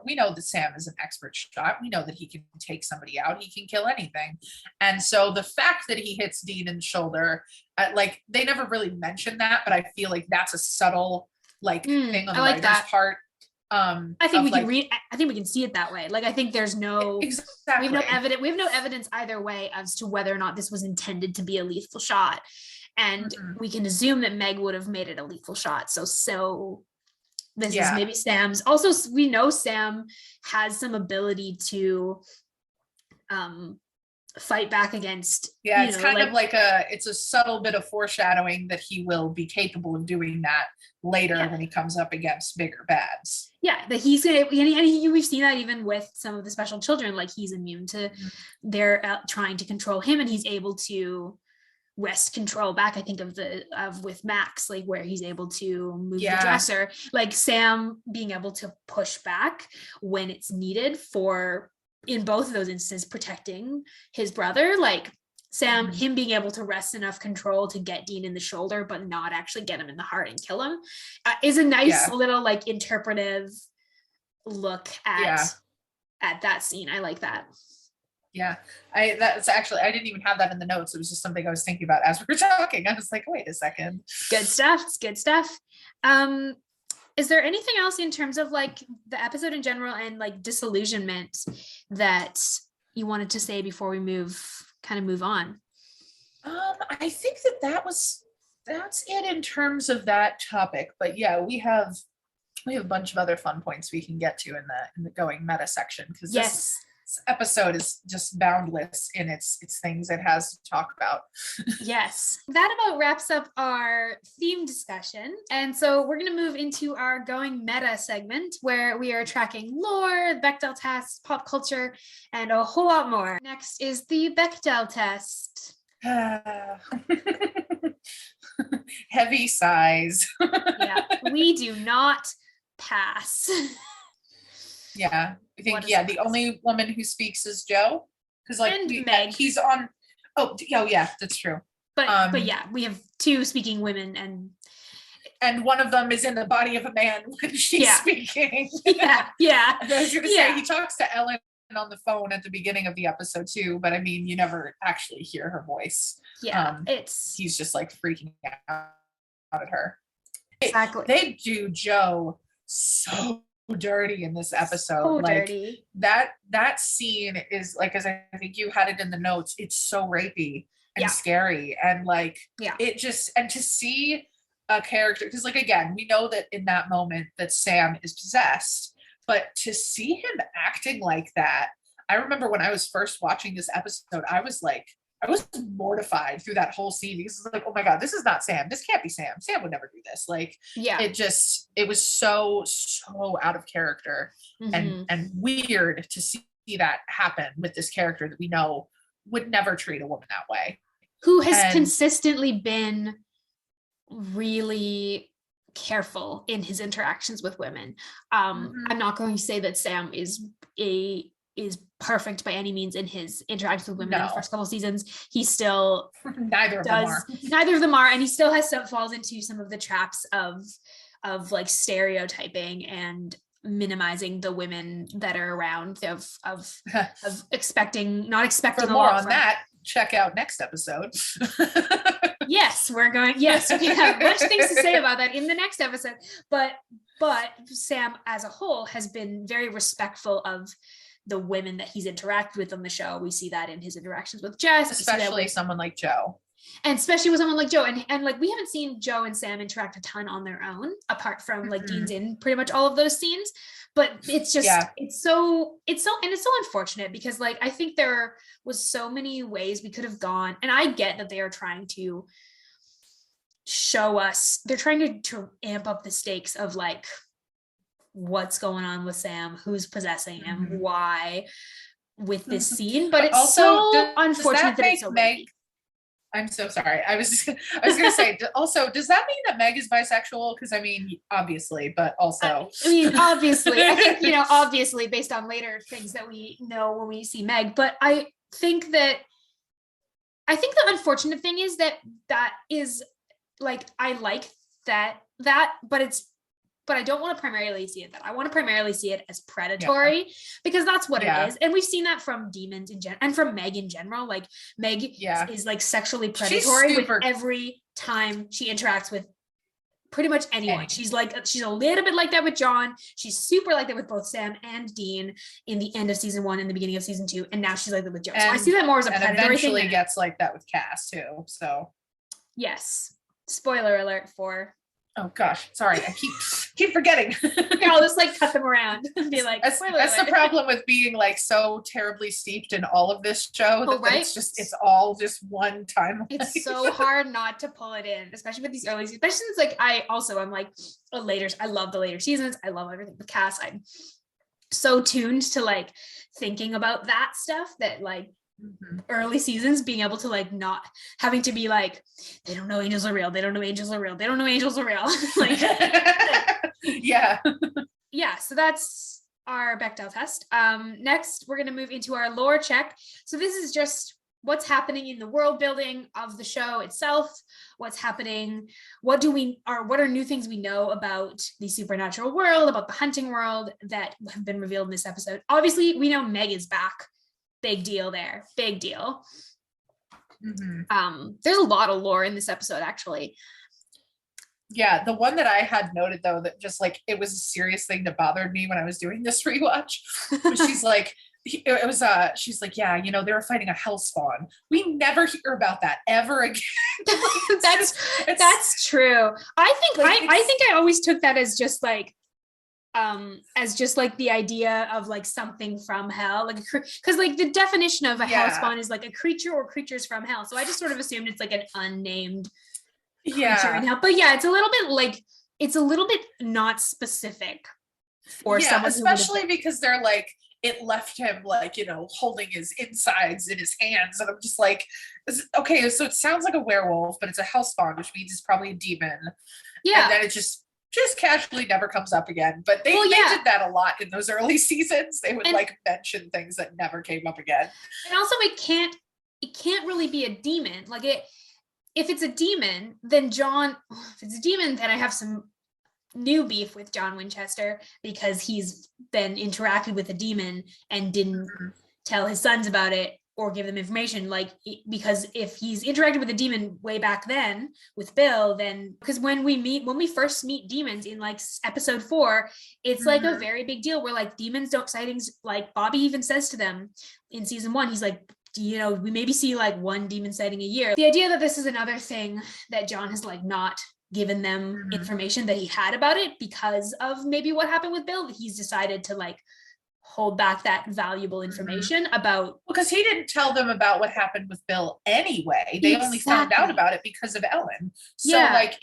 we know that Sam is an expert shot. We know that he can take somebody out. He can kill anything. And so the fact that he hits Dean in the shoulder, like they never really mentioned that, but I feel like that's a subtle like thing on the writer's part. I think we can see it that way. Like I think there's no we have no evidence either way as to whether or not this was intended to be a lethal shot. And we can assume that Meg would have made it a lethal shot. So this is maybe Sam's. Also, we know Sam has some ability to fight back against. Yeah, it's kind of like it's a subtle bit of foreshadowing that he will be capable of doing that later when he comes up against bigger bads. Yeah, that he's gonna, and we've seen that even with some of the special children, like he's immune to, they're trying to control him, and he's able to wrest control back. I think of with Max, like where he's able to move the dresser, like Sam being able to push back when it's needed for, in both of those instances, protecting his brother. Like Sam, him being able to wrest enough control to get Dean in the shoulder, but not actually get him in the heart and kill him, is a nice little like interpretive look at that scene. I like that. Yeah, that's actually, I didn't even have that in the notes. It was just something I was thinking about as we were talking. I was like, wait a second. Good stuff. It's good stuff. Is there anything else in terms of like the episode in general and like disillusionment that you wanted to say before we move on? I think that's it in terms of that topic. But yeah, we have a bunch of other fun points we can get to in the going meta section, because this episode is just boundless in its things it has to talk about. Yes, that about wraps up our theme discussion, and so we're going to move into our going meta segment, where we are tracking lore, Bechdel test, pop culture, and a whole lot more. Next is the Bechdel test. Heavy sighs. Yeah, we do not pass. Yeah, I think the only woman who speaks is Joe, because like Meg. He's on. Oh yeah, that's true. But yeah, we have two speaking women, and one of them is in the body of a man when she's speaking. Yeah. I was gonna say he talks to Ellen on the phone at the beginning of the episode too, but I mean you never actually hear her voice. Yeah, he's just like freaking out at her. Exactly. They do Joe so dirty in this episode. So like dirty. That scene is like, as I think you had it in the notes, it's so rapey and scary, and like it just, and to see a character, because like again, we know that in that moment that Sam is possessed, but to see him acting like that, I remember when I was first watching this episode, I was mortified through that whole scene, because it's like, oh my God, this is not Sam. This can't be Sam. Sam would never do this. Like, it was so out of character and weird to see that happen with this character that we know would never treat a woman that way. Who has consistently been really careful in his interactions with women. I'm not going to say that Sam is perfect by any means in his interactions with women in the first couple seasons. He still neither of them are, and he still falls into some of the traps of like stereotyping and minimizing the women that are around, of not expecting for more on that, check out next episode. Yes, we have much things to say about that in the next episode. But Sam as a whole has been very respectful of the women that he's interacted with on the show. We see that in his interactions with Jess, especially someone like Joe. And especially with someone like Joe. And like we haven't seen Joe and Sam interact a ton on their own, apart from like Dean's in pretty much all of those scenes. But it's just it's so unfortunate, because like I think there was so many ways we could have gone. And I get that they are trying to show us, they're trying to amp up the stakes of like what's going on with Sam, who's possessing him, why with this scene. But it's also so unfortunate that it's so Meg. I'm so sorry. I was going to say, also, does that mean that Meg is bisexual? Because I mean, obviously, but also. I mean, obviously, I think, obviously based on later things that we know when we see Meg, but I think the unfortunate thing is that is like, I like that, but I don't want to primarily see it that. I want to primarily see it as predatory, because that's what it is. And we've seen that from demons in general, and from Meg in general. Like Meg is like sexually predatory with every time she interacts with pretty much anyone. She's a little bit like that with John. She's super like that with both Sam and Dean in the end of season 1 and the beginning of season 2. And now she's like that with Joe. So I see that more as a predatory thing. And eventually gets like that with Cass too. So yes. Spoiler alert for. Oh gosh, sorry, I keep forgetting. Yeah, I'll just like cut them around and be like, that's the problem with being like so terribly steeped in all of this show. Right? It's all just one time. It's so hard not to pull it in, especially with these early seasons. Especially since like I love the later seasons. I love everything with Cass. I'm so tuned to like thinking about that stuff that like early seasons, being able to like not having to be like, they don't know angels are real, they don't know angels are real, they don't know angels are real. Like yeah, so that's our Bechdel test. Next we're going to move into our lore check. So this is just what's happening in the world building of the show itself, what's happening, what are new things we know about the supernatural world, about the hunting world that have been revealed in this episode. Obviously we know Meg is back. Big deal there. Big deal. There's a lot of lore in this episode, actually. Yeah, the one that I had noted though, that just like it was a serious thing that bothered me when I was doing this rewatch. She's like, she's like, yeah, they were fighting a hellspawn. We never hear about that ever again. That's true. I think I always took that as just like the idea of like something from hell, like because like the definition of a hellspawn is like a creature or creatures from hell. So I just sort of assumed it's like an unnamed creature in hell. But yeah, it's a little bit not specific for someone, especially because they're like, it left him like, holding his insides in his hands, and I'm just like, okay, so it sounds like a werewolf, but it's a hellspawn, which means it's probably a demon. Yeah, and then it just casually never comes up again. But they did that a lot in those early seasons. They would like mention things that never came up again. And also it can't really be a demon. Like if it's a demon, then I have some new beef with John Winchester, because he's been interacted with a demon and didn't tell his sons about it or give them information, because if he's interacted with a demon way back then with Bill, then because when we first meet demons in like episode 4, it's like a very big deal where like demons don't sightings, like Bobby even says to them in season 1, he's like, we maybe see like one demon sighting a year. The idea that this is another thing that John has like not given them information that he had about it because of maybe what happened with Bill, he's decided to like hold back that valuable information about, because he didn't tell them about what happened with Bill anyway. They only found out about it because of Ellen. So like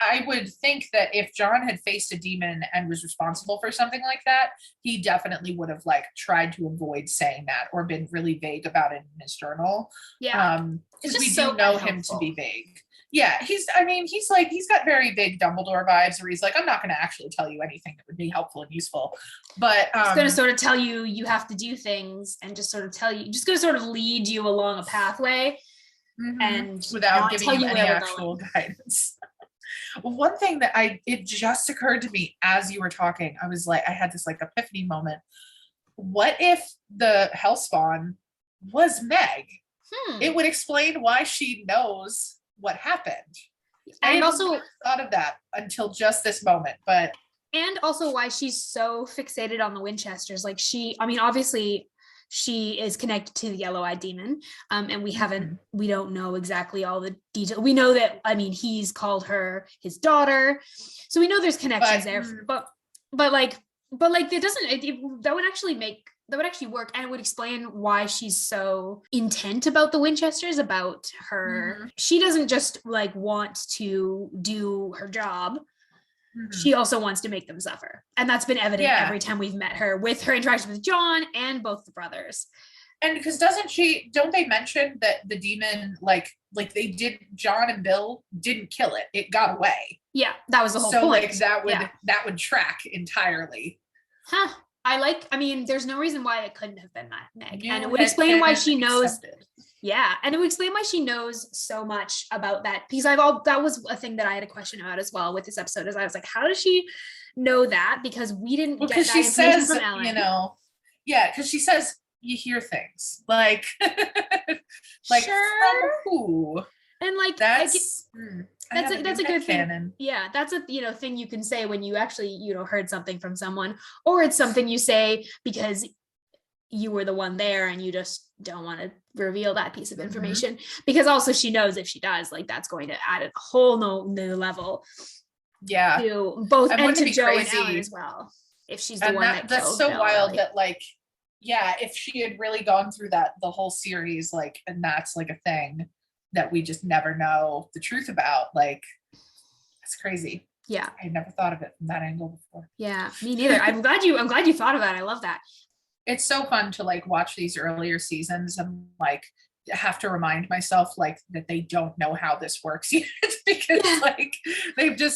I would think that if John had faced a demon and was responsible for something like that, he definitely would have like tried to avoid saying that or been really vague about it in his journal. Because we do know him to be vague. Yeah, he's got very big Dumbledore vibes where he's like, I'm not going to actually tell you anything that would be helpful and useful. But he's going to sort of tell you have to do things and just sort of just going to sort of lead you along a pathway and without giving you any actual guidance. One thing that it just occurred to me as you were talking, I was like, I had this like epiphany moment. What if the Hellspawn was Meg? It would explain why she knows what happened. And I also never thought of that until just this moment, but and also why she's so fixated on the Winchesters. Like obviously she is connected to the yellow-eyed demon, and we don't know exactly all the details. We know that, he's called her his daughter, so we know there's connections there. But it doesn't. That would actually work, and it would explain why she's so intent about the Winchesters, about her. She doesn't just like want to do her job. She also wants to make them suffer. And that's been evident every time we've met her, with her interaction with John and both the brothers. And because don't they mention that the demon, like they did, John and Bill didn't kill it. It got away. Yeah, that was the whole point. So that would track entirely. Huh. There's no reason why it couldn't have been Meg. And it would explain why she knows. Accepted. Yeah. And it would explain why she knows so much about that. Because that was a thing that I had a question about as well with this episode, is I was like, how does she know that? Because we didn't get that she information says, from Ellen. Because she says you hear things. Like sure. From who? And that's a good thing. Yeah, that's a thing you can say when you actually heard something from someone, or it's something you say because you were the one there and you just don't want to reveal that piece of information. Because also she knows if she does, like, that's going to add a whole new level. Yeah, to both and to Joe and Ellen as well. If she's the one that's so wild that if she had really gone through the whole series, like, and that's like a thing that we just never know the truth about, like, it's crazy. Yeah, I never thought of it from that angle before. Yeah, me neither. I'm glad you thought of that. I love that. It's so fun to like watch these earlier seasons and like have to remind myself like that they don't know how this works yet, because like they've been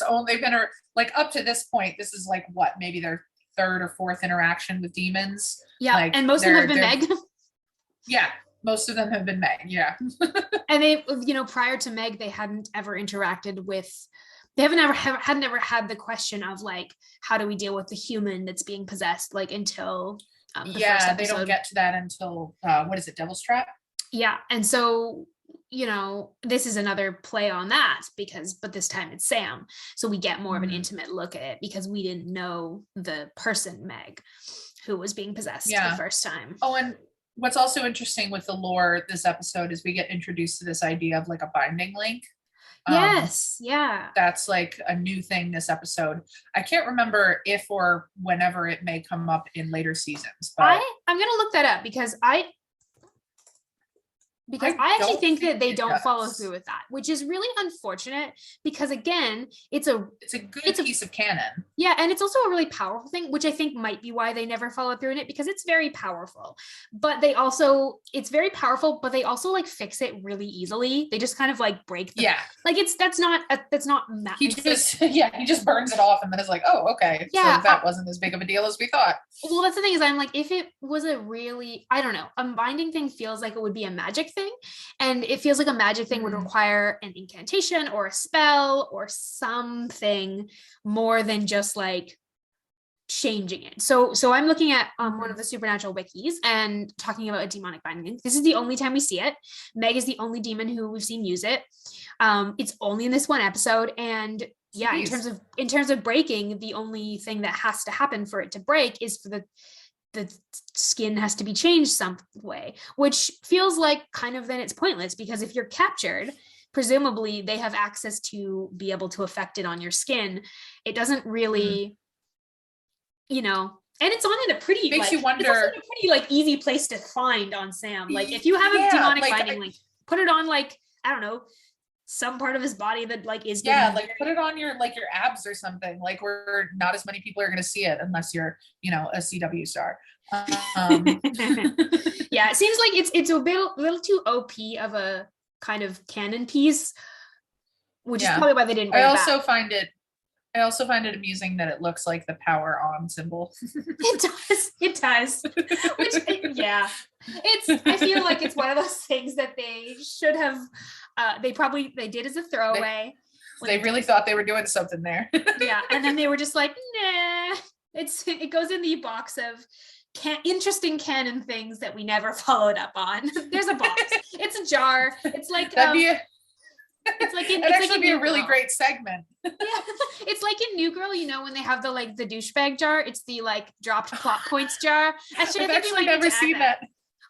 like up to this point, this is like what, maybe their third or fourth interaction with demons. Yeah, like, and most of them have been Meg. Yeah, most of them have been Meg. Yeah. And they, prior to Meg, they hadn't ever interacted with. They had never had the question of like, how do we deal with the human that's being possessed? Like, until the first episode. They don't get to that until what is it, Devil's Trap? Yeah, and so this is another play on that, but this time it's Sam, so we get more of an intimate look at it, because we didn't know the person Meg who was being possessed the first time. Oh, and what's also interesting with the lore this episode is we get introduced to this idea of like a binding link. Yes, yeah. That's like a new thing this episode. I can't remember if or whenever it may come up in later seasons. But I'm gonna look that up, because I actually think that they don't follow through with that, which is really unfortunate, because again, it's a good piece of canon. Yeah, and it's also a really powerful thing, which I think might be why they never follow through in it, because it's very powerful. But it's very powerful, but they also like fix it really easily. They just kind of like break the, like that's not he just burns it off and then is like, oh, okay. Yeah, so that wasn't as big of a deal as we thought. Well, that's the thing, is I'm like, if it was a binding thing feels like it would be a magic thing. And it feels like a magic thing would require an incantation or a spell or something more than just like changing it. So I'm looking at one of the supernatural wikis and talking about a demonic binding. This is the only time we see it. Meg is the only demon who we've seen use it. It's only in this one episode, and in terms of breaking, the only thing that has to happen for it to break is for the skin has to be changed some way, which feels like kind of then it's pointless, because if you're captured, presumably they have access to be able to affect it on your skin. It doesn't really, and it's on in a pretty, makes you wonder, it's also in a pretty like easy place to find on Sam. Like, if you have a demonic binding link, put it on like, I don't know, some part of his body that like is like put it on your abs or something, like, where not as many people are going to see it unless you're a CW star. Yeah, it seems like it's a little too OP of a kind of canon piece, which is probably why they didn't bring I also find it amusing that it looks like the power on symbol. It does. Which, I feel like it's one of those things that they should have, they did as a throwaway. They really thought they were doing something there. Yeah, and then they were just like, nah. It goes in the box of interesting canon things that we never followed up on. There's a box. It's a jar. It's like It'd actually be a really great segment. Yeah, it's like in New Girl, you know, when they have the douchebag jar. It's the like dropped plot points jar. I've actually never seen that.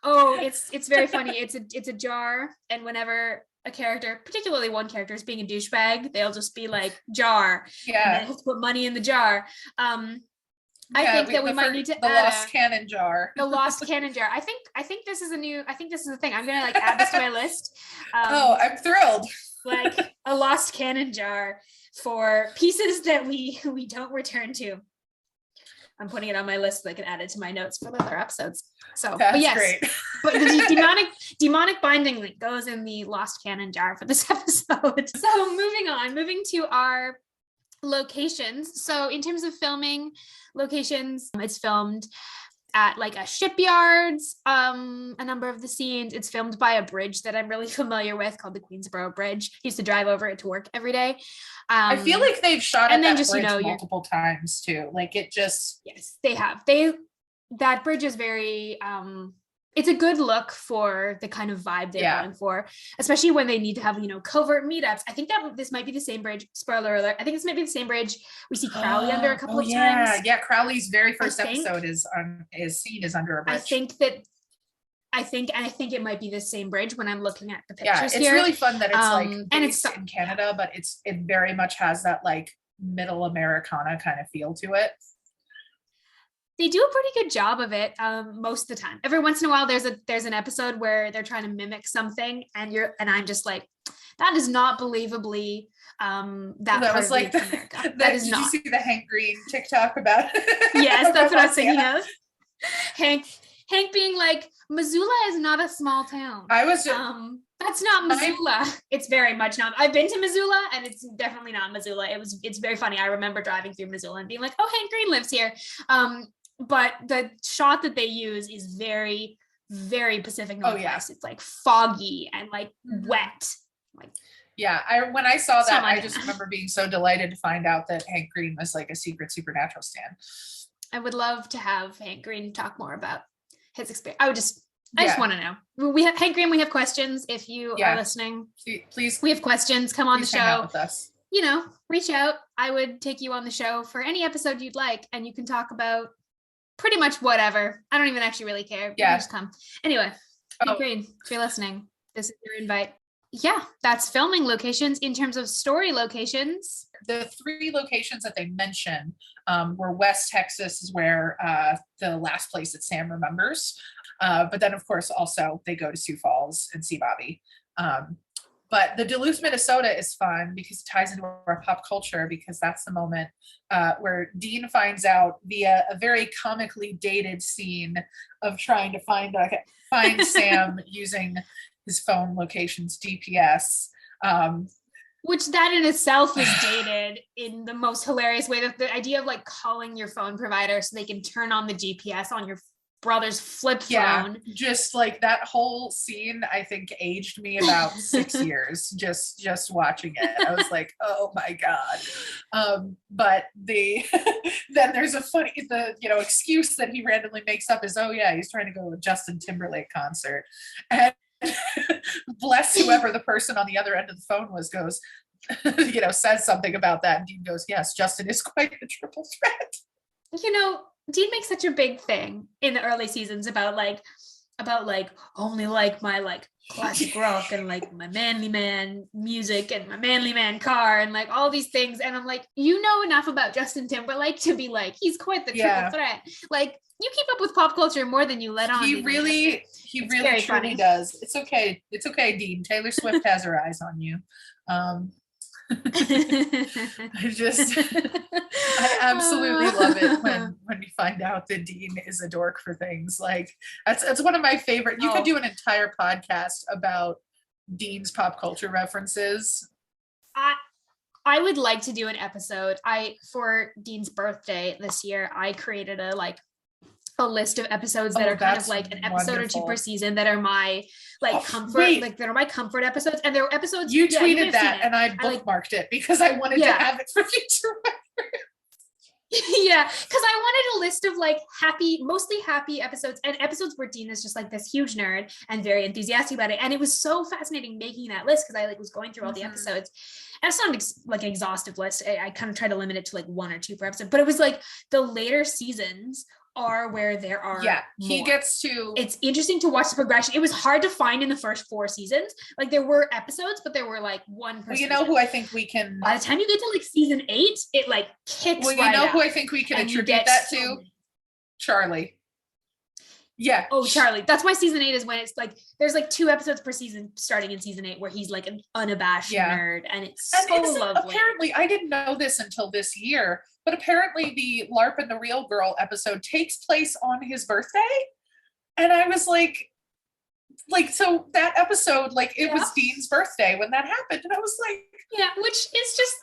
Oh, it's very funny. It's a jar, and whenever a character, particularly one character, is being a douchebag, they'll just be like jar. Yeah, and they have to put money in the jar. I think that we might need to add lost cannon jar. The lost cannon jar. I think this is a thing. I'm gonna like add this to my list. I'm thrilled. Like a lost cannon jar for pieces that we don't return to. I'm putting it on my list so I can add it to my notes for the other episodes. So that's yes, great. But the demonic binding link goes in the lost cannon jar for this episode. So moving to our locations. So in terms of filming locations, it's filmed at like a shipyards, a number of the scenes. It's filmed by a bridge that I'm really familiar with called the Queensboro Bridge. I used to drive over it to work every day. I feel like they've shot at that bridge multiple times too. Like it just... Yes, they have. That bridge is very... it's a good look for the kind of vibe they're going for, especially when they need to have, covert meetups. I think that this might be the same bridge. Spoiler alert. I think this might be the same bridge we see Crowley under a couple of times. Yeah. Crowley's very first episode is seen as under a bridge. I think it might be the same bridge when I'm looking at the pictures. Yeah, it's really fun that it's and it's in Canada, but it very much has that like middle Americana kind of feel to it. They do a pretty good job of it most of the time. Every once in a while, there's an episode where they're trying to mimic something, and I'm just like, that is not believably that was like America. That is not. Did you see the Hank Green TikTok about? Yes, that's what I was thinking of. Hank being like, Missoula is not a small town. I was just, that's not Missoula. It's very much not. I've been to Missoula, and it's definitely not Missoula. It's very funny. I remember driving through Missoula and being like, oh, Hank Green lives here. But the shot that they use is very, very Pacific Northwest. It's like foggy and like wet. Like, when I saw that, I just remember being so delighted to find out that Hank Green was like a secret Supernatural stan. I would love to have Hank Green talk more about his experience. I just want to know. We have Hank Green. We have questions. If you are listening, please, we have questions. Come on the show. Hang out with us. Reach out. I would take you on the show for any episode you'd like, and you can talk about pretty much whatever. I don't even actually really care. Yeah. Just come. Anyway, Hank Green, if you're listening, this is your invite. Yeah, that's filming locations. In terms of story locations, the 3 locations that they mentioned were West Texas, is where the last place that Sam remembers. But then, of course, also they go to Sioux Falls and see Bobby. But the Duluth, Minnesota is fun because it ties into our pop culture, because that's the moment where Dean finds out via a very comically dated scene of trying to find Sam using his phone location's GPS. Which that in itself is dated in the most hilarious way. That the idea of like calling your phone provider so they can turn on the GPS on your brother's flip phone. Just like that whole scene, I think aged me about 6 years just watching it. I was like, oh my God. But then there's a funny excuse that he randomly makes up is, oh yeah, he's trying to go to a Justin Timberlake concert. And bless whoever the person on the other end of the phone goes, says something about that, and Dean goes, yes, Justin is quite a triple threat. Dean makes such a big thing in the early seasons about only like my like classic rock and like my manly man music and my manly man car and like all these things, and I'm like, enough about Justin Timberlake to be like, he's quite the triple threat. Like, you keep up with pop culture more than you let on. He really truly does. It's okay, Dean. Taylor Swift has her eyes on you. I absolutely love it when you find out that Dean is a dork for things. Like that's one of my favorite. You could do an entire podcast about Dean's pop culture references. I would like to do an episode. For Dean's birthday this year, I created a list of episodes that are kind of like an episode or 2 per season that are my comfort, that are my comfort episodes. And there were episodes you tweeted that, and I bookmarked it because I wanted to have it for future reference. Yeah, because I wanted a list of like mostly happy episodes, and episodes where Dean is just like this huge nerd and very enthusiastic about it. And it was so fascinating making that list because I like was going through all the episodes. And it's not like an exhaustive list. I kind of try to limit it to like 1 or 2 per episode, but it was like the later seasons are where there are he more. gets to, it's interesting to watch the progression. It was hard to find in the first 4 seasons. Like there were episodes, but there were like one per well, you know who I think we can, by the time you get to like season 8, it like kicks well, you right know up, who I think we can attribute that to? Charlie. Yeah. Oh, Charlie. That's why season 8 is when it's like there's like 2 episodes per season starting in season 8 where he's like an unabashed nerd, and it's so lovely. Apparently, I didn't know this until this year, but apparently the LARP and the Real Girl episode takes place on his birthday. And I was like, so that episode, like it was Dean's birthday when that happened. And I was like, yeah, which is just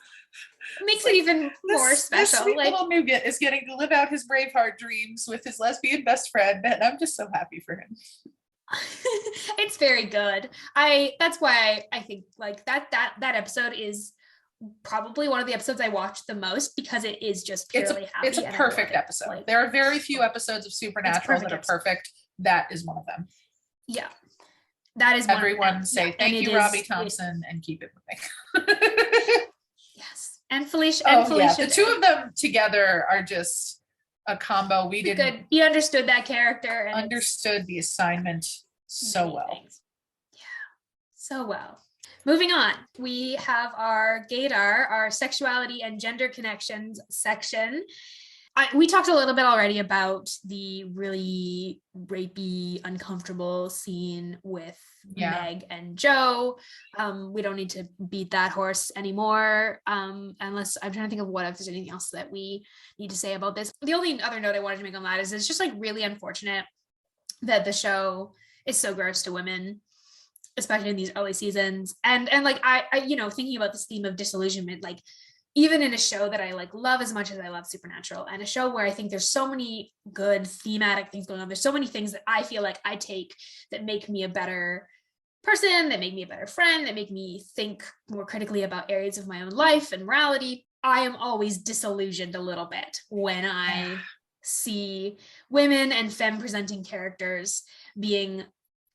makes it even more special. This sweet little nougat is getting to live out his Braveheart dreams with his lesbian best friend, and I'm just so happy for him. It's very good. That's why I think like that episode is probably one of the episodes I watched the most because it is just purely happy. It's a perfect episode. Like, there are very few episodes of Supernatural that are perfect. That is one of them. Yeah. That is everyone say thank you, Robbie Thompson, and keep it moving. Yes. And Felicia. The two of them together are just a combo. We didn't. Good. You understood that character. And understood the assignment so well. Things. Yeah. So well. Moving on, we have our gaydar, our sexuality and gender connections section. We talked a little bit already about the really rapey, uncomfortable scene with Meg and Joe. We don't need to beat that horse anymore, unless I'm trying to think of if there's anything else that we need to say about this. The only other note I wanted to make on that is it's just like really unfortunate that the show is so gross to women, especially in these early seasons. And like I thinking about this theme of disillusionment, like even in a show that I like love as much as I love Supernatural, and a show where I think there's so many good thematic things going on, there's so many things that I feel like I take that make me a better person, that make me a better friend, that make me think more critically about areas of my own life and morality. I am always disillusioned a little bit when I see women and femme presenting characters being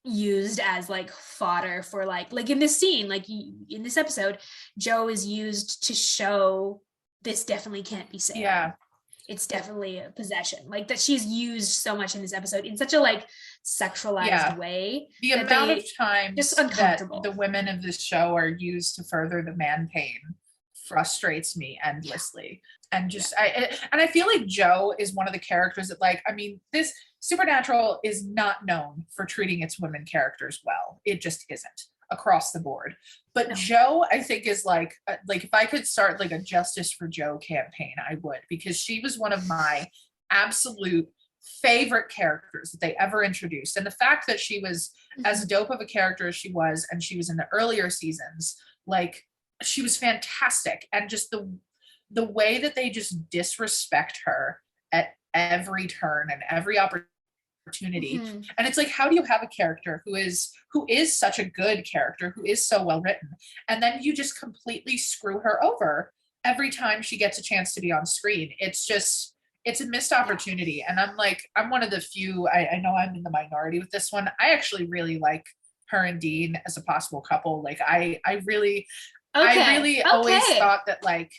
used as like fodder for like in this scene, like in this episode, Joe is used to show this definitely can't be said. Yeah, it's definitely a possession, like that she's used so much in this episode in such a like sexualized way. The amount of times just uncomfortable that the women of this show are used to further the man pain frustrates me endlessly. And just I feel like Joe is one of the characters that, like, I mean, this Supernatural is not known for treating its women characters well. It just isn't across the board. But no. Joe, I think, is like if I could start like a Justice for Joe campaign, I would, because she was one of my absolute favorite characters that they ever introduced. And the fact that she was as dope of a character as she was, and she was in the earlier seasons, like, she was fantastic. And just the way that they just disrespect her at every turn and every opportunity. And it's like, how do you have a character who is such a good character, who is so well written, and then you just completely screw her over every time she gets a chance to be on screen? It's a missed opportunity. And I'm one of the few, I know I'm in the minority with this one. I actually really like her and Dean as a possible couple. Like I really always thought that like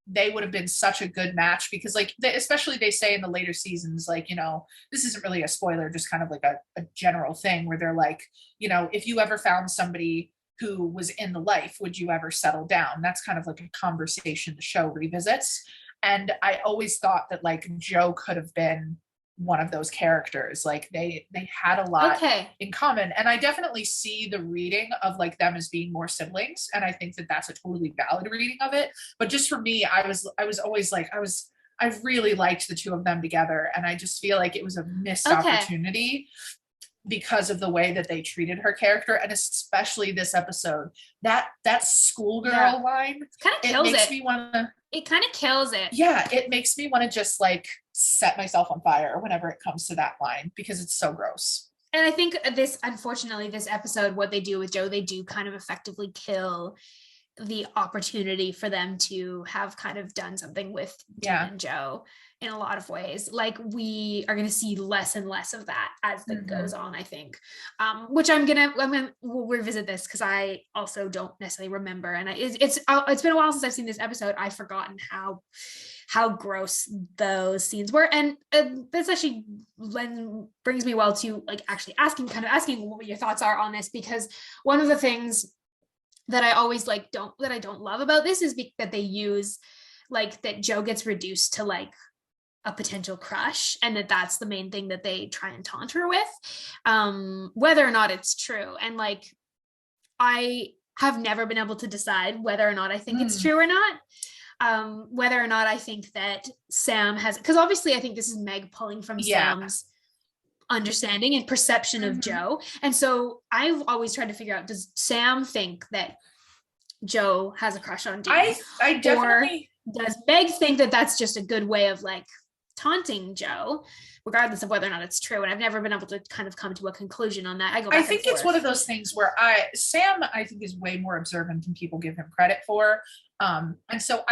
they would have been such a good match, because like especially they say in the later seasons, like, you know, this isn't really a spoiler, just kind of like a general thing where they're like, you know, if you ever found somebody who was in the life, would you ever settle down? That's kind of like a conversation the show revisits. And I always thought that like Joe could have been one of those characters. Like they had a lot in common, and I definitely see the reading of like them as being more siblings, and I think that that's a totally valid reading of it. But just for me, I was always like, I really liked the two of them together, and I just feel like it was a missed opportunity because of the way that they treated her character, and especially this episode, that schoolgirl line kind of kills makes me want to. It kind of kills it. Yeah, it makes me want to just like set myself on fire whenever it comes to that line, because it's so gross. And I think unfortunately, this episode, what they do with Joe, they do kind of effectively kill the opportunity for them to have kind of done something with Dean and Joe in a lot of ways. Like we are going to see less and less of that as it goes on, I think, which we'll revisit this because I also don't necessarily remember. And it's been a while since I've seen this episode. I've forgotten how gross those scenes were. And this actually brings me well to like actually asking what your thoughts are on this, because one of the things that I always I don't love about this is that they use like that Joe gets reduced to like a potential crush, and that's the main thing that they try and taunt her with, whether or not it's true. And like I have never been able to decide whether or not I think it's true or not, whether or not I think that Sam has, because obviously I think this is Meg pulling from Sam's understanding and perception of Joe. And so I've always tried to figure out, does Sam think that Joe has a crush on Dean? I definitely. Or does Meg think that that's just a good way of like taunting Joe, regardless of whether or not it's true? And I've never been able to kind of come to a conclusion on that. I think it's one of those things where Sam I think is way more observant than people give him credit for. And so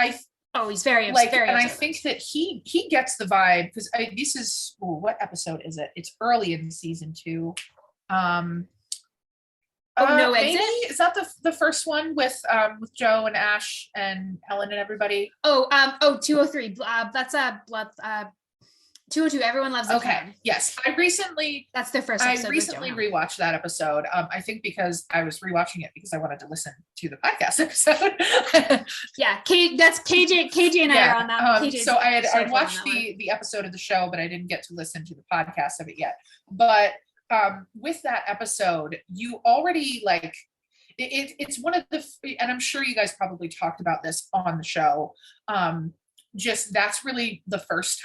he's very like, very and observant. I think that he gets the vibe, because this is what episode is it? It's early in season 2. No maybe Exit? Is that the first one with Joe and Ash and Helen and everybody? 203. That's 202. Everyone Loves a Clown. Yes. That's their first episode. I recently rewatched that episode. I think because I was rewatching it because I wanted to listen to the podcast episode. That's KJ and I are on that. So I watched the episode of the show, but I didn't get to listen to the podcast of it yet. But with that episode, you already like it's one of the, and I'm sure you guys probably talked about this on the show. Just that's really the first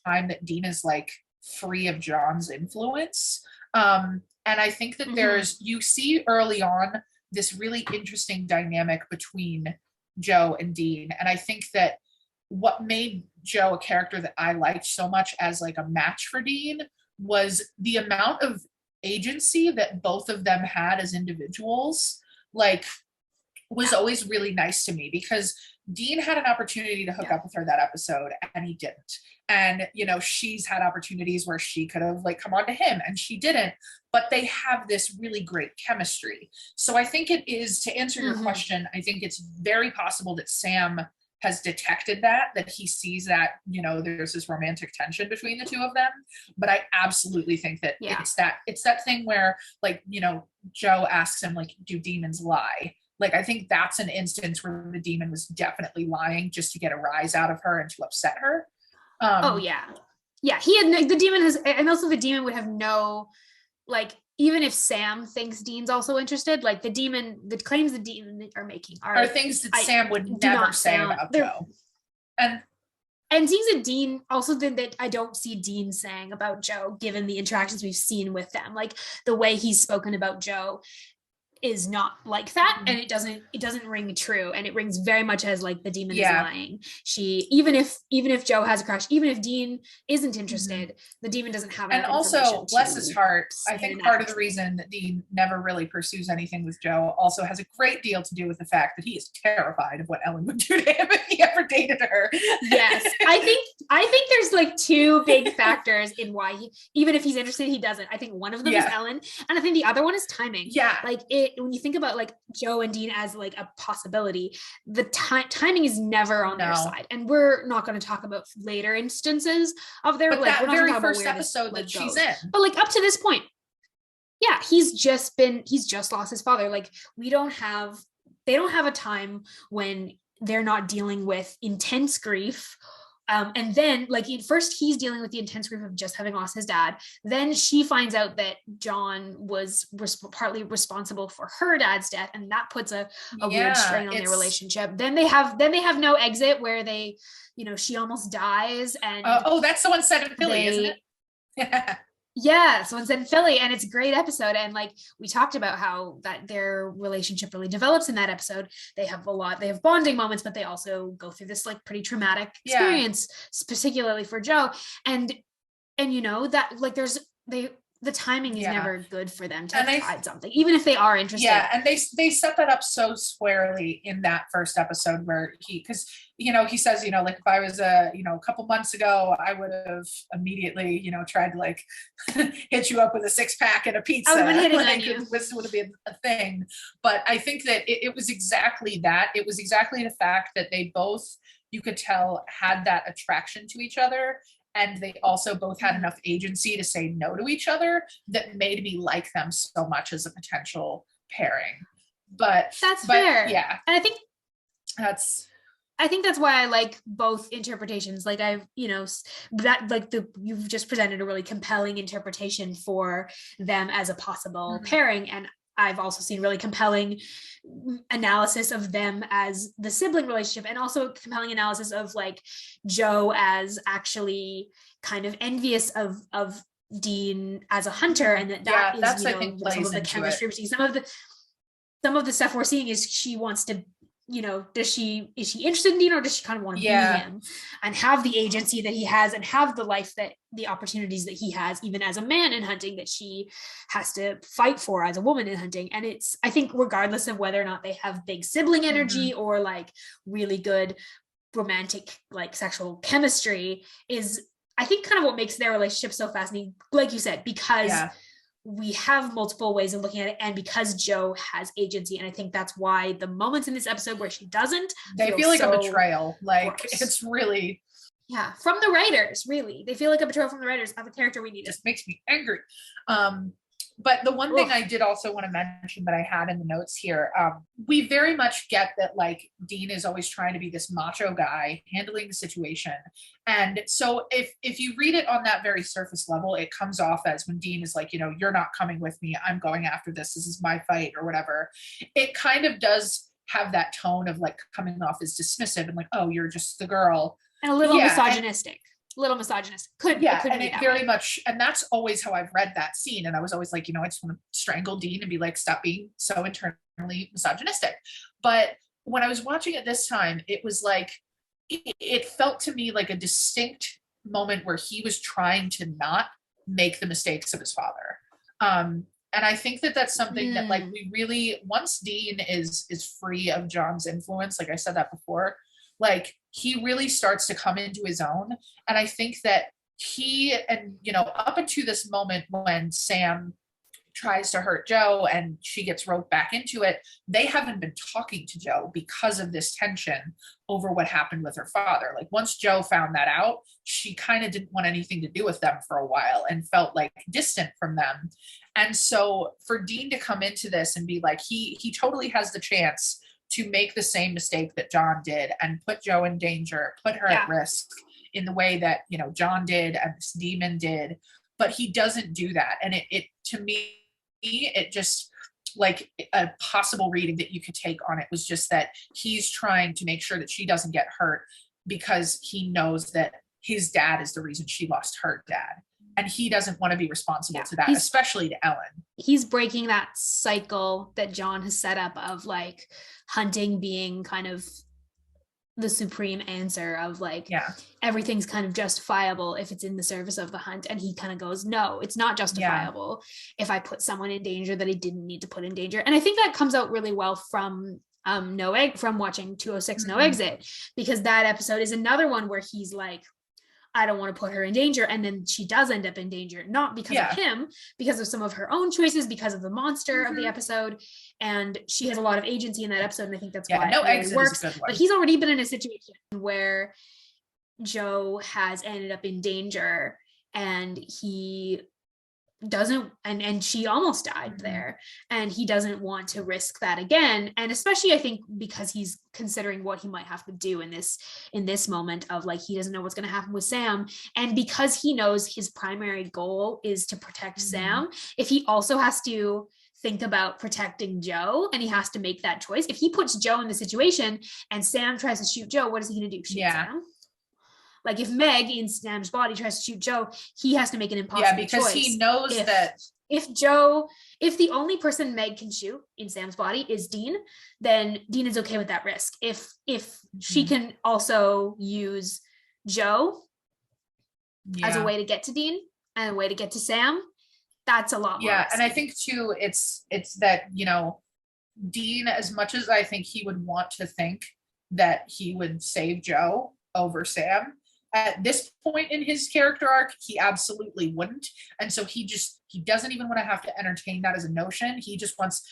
time that Dean is like free of John's influence. And I think that you see early on this really interesting dynamic between Joe and Dean. And I think that what made Joe a character that I liked so much as like a match for Dean was the amount of agency that both of them had as individuals, like was always really nice to me, because Dean had an opportunity to hook up with her that episode and he didn't. And, she's had opportunities where she could have like come on to him and she didn't, but they have this really great chemistry. So I think it is, to answer your question, I think it's very possible that Sam has detected that he sees that, there's this romantic tension between the two of them. But I absolutely think that it's that thing where like, Joe asks him like, do demons lie? Like, I think that's an instance where the demon was definitely lying just to get a rise out of her and to upset her. He had the demon has, and also the demon would have no, like, even if Sam thinks Dean's also interested, like the claims the demon are making are things that Sam would never say about Joe. And things that Dean also did that I don't see Dean saying about Joe, given the interactions we've seen with them. Like the way he's spoken about Joe is not like that, and it doesn't ring true, and it rings very much as like the demon is lying. She even if Joe has a crush, even if Dean isn't interested, the demon doesn't have enough. And also, bless his heart, I think part of the reason that Dean never really pursues anything with Joe also has a great deal to do with the fact that he is terrified of what Ellen would do to him if he ever dated her. Yes, I think there's like two big factors in why even if he's interested, he doesn't. I think one of them is Ellen, and I think the other one is timing. Like when you think about like Joe and Dean as like a possibility, the timing is never on their side. And we're not going to talk about later instances of their, but like that very first episode that she's in. But like up to this point, he's just lost his father. Like they don't have a time when they're not dealing with intense grief. And then like first he's dealing with the intense grief of just having lost his dad. Then she finds out that John was partly responsible for her dad's death. And that puts a weird strain on their relationship. Then they have No Exit, where they, she almost dies. And that's the one set in Philly, isn't it? Yeah, so it's in Philly, and it's a great episode. And like we talked about how that their relationship really develops in that episode. They have bonding moments, but they also go through this like pretty traumatic experience, particularly for Joe. And that like the timing is Yeah. never good for them to And hide something, even if they are interested. Yeah, and they set that up so squarely in that first episode where because he says, like if I was a couple months ago, I would have immediately tried to like hit you up with a 6-pack and a pizza. I would have been hitting like, on you. This would have been a thing. But I think that it was exactly that. It was exactly the fact that they both, you could tell, had that attraction to each other. And they also both had enough agency to say no to each other that made me like them so much as a potential pairing. But that's fair. Yeah. And I think that's why I like both interpretations. Like you've just presented a really compelling interpretation for them as a possible pairing. And I've also seen really compelling analysis of them as the sibling relationship, and also compelling analysis of like Joe as actually kind of envious of Dean as a hunter, and that's I think some of the chemistry we're seeing. Some of the stuff we're seeing is she wants to, is she interested in Dean, or does she kind of want to be him and have the agency that he has and have the life that the opportunities that he has, even as a man in hunting, that she has to fight for as a woman in hunting. And it's, I think, regardless of whether or not they have big sibling energy or like really good romantic, like sexual chemistry, is I think kind of what makes their relationship so fascinating, like you said, because we have multiple ways of looking at it, and because Joe has agency. And I think that's why the moments in this episode where she doesn't, they feel like a betrayal. Like gross. It's really, from the writers, really, they feel like a betrayal from the writers of a character we need. Just makes me angry. But the one thing I did also want to mention that I had in the notes here, we very much get that like Dean is always trying to be this macho guy handling the situation. And so if you read it on that very surface level, it comes off as when Dean is like, you're not coming with me, I'm going after this is my fight or whatever. It kind of does have that tone of like coming off as dismissive and like, oh, you're just the girl. And a little misogynistic. Could and it very much, and that's always how I've read that scene. And I was always like, I just want to strangle Dean and be like, stop being so internally misogynistic. But when I was watching it this time, it was like, it felt to me like a distinct moment where he was trying to not make the mistakes of his father. And I think that that's something that like we really, once Dean is free of John's influence, like I said that before, like he really starts to come into his own. And I think that he, and up until this moment when Sam tries to hurt Joe and she gets roped back into it, they haven't been talking to Joe because of this tension over what happened with her father. Like once Joe found that out, she kind of didn't want anything to do with them for a while and felt like distant from them. And so for Dean to come into this and be like, he totally has the chance to make the same mistake that John did and put Joe in danger, put her at risk in the way that, John did and this demon did, but he doesn't do that. And it to me, it just like a possible reading that you could take on it was just that he's trying to make sure that she doesn't get hurt because he knows that his dad is the reason she lost her dad. And he doesn't want to be responsible to that, especially to Ellen. He's breaking that cycle that John has set up of like hunting being kind of the supreme answer of like, everything's kind of justifiable if it's in the service of the hunt. And he kind of goes, no, it's not justifiable if I put someone in danger that I didn't need to put in danger. And I think that comes out really well from from watching 206 No Exit, because that episode is another one where he's like, I don't want to put her in danger. And then she does end up in danger, not because of him, because of some of her own choices, because of the monster of the episode. And she has a lot of agency in that episode. And I think that's why it really works. But he's already been in a situation where Joe has ended up in danger and he doesn't, and she almost died there, and he doesn't want to risk that again. And especially I think because he's considering what he might have to do in this moment of like, he doesn't know what's going to happen with Sam, and because he knows his primary goal is to protect Sam, if he also has to think about protecting Joe and he has to make that choice, if he puts Joe in the situation and Sam tries to shoot Joe, what is he going to do? Shoot Sam? Like if Meg in Sam's body tries to shoot Joe, he has to make an impossible choice. Yeah, because he knows that if the only person Meg can shoot in Sam's body is Dean, then Dean is okay with that risk. If she can also use Joe as a way to get to Dean and a way to get to Sam, That's a lot more Yeah, risky. and I think too, it's that, Dean, as much as I think he would want to think that he would save Joe over Sam, at this point in his character arc, he absolutely wouldn't. And so he doesn't even want to have to entertain that as a notion. He just wants,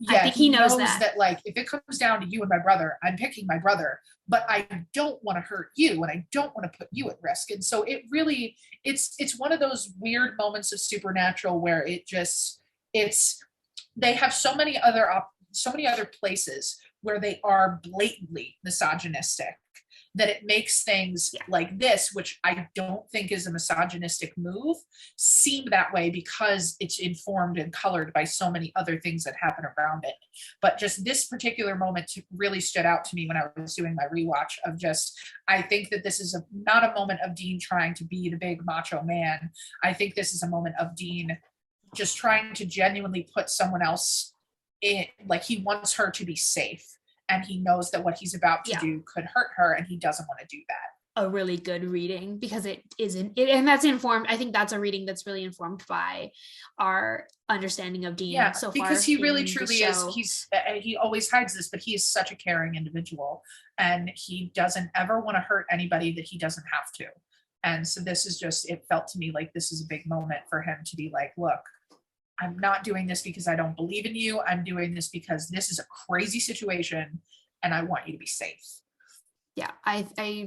I think he knows that like, if it comes down to you and my brother, I'm picking my brother, but I don't want to hurt you and I don't want to put you at risk. And so it really, it's one of those weird moments of Supernatural where they have so many other places where they are blatantly misogynistic that it makes things like this, which I don't think is a misogynistic move, seem that way because it's informed and colored by so many other things that happen around it. But just this particular moment really stood out to me when I was doing my rewatch of just, I think that this is not a moment of Dean trying to be the big macho man. I think this is a moment of Dean just trying to genuinely put someone else in, like he wants her to be safe. And he knows that what he's about to do could hurt her, and he doesn't want to do that. A really good reading because it isn't, and that's informed. I think that's a reading that's really informed by our understanding of Dean so far. Because he really truly is. He always hides this, but he is such a caring individual, and he doesn't ever want to hurt anybody that he doesn't have to. And so this is just, it felt to me like this is a big moment for him to be like, look, I'm not doing this because I don't believe in you. I'm doing this because this is a crazy situation and I want you to be safe. Yeah, I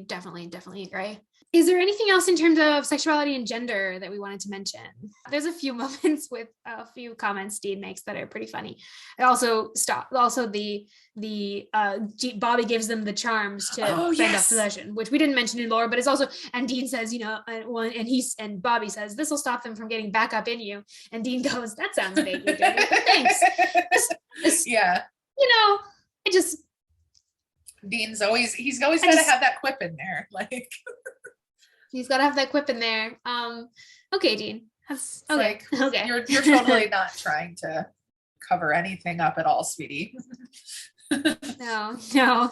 definitely agree. Is there anything else in terms of sexuality and gender that we wanted to mention? There's a few moments with a few comments Dean makes that are pretty funny. The Bobby gives them the charms to fend off possession, which we didn't mention in lore, but it's also, and Dean says, and Bobby says, this will stop them from getting back up in you. And Dean goes, that sounds vaguely dirty. Thanks. Dean's always got to have that quip in there. Like he's got to have that quip in there. Okay, Dean. Okay. You're totally not trying to cover anything up at all, sweetie. No,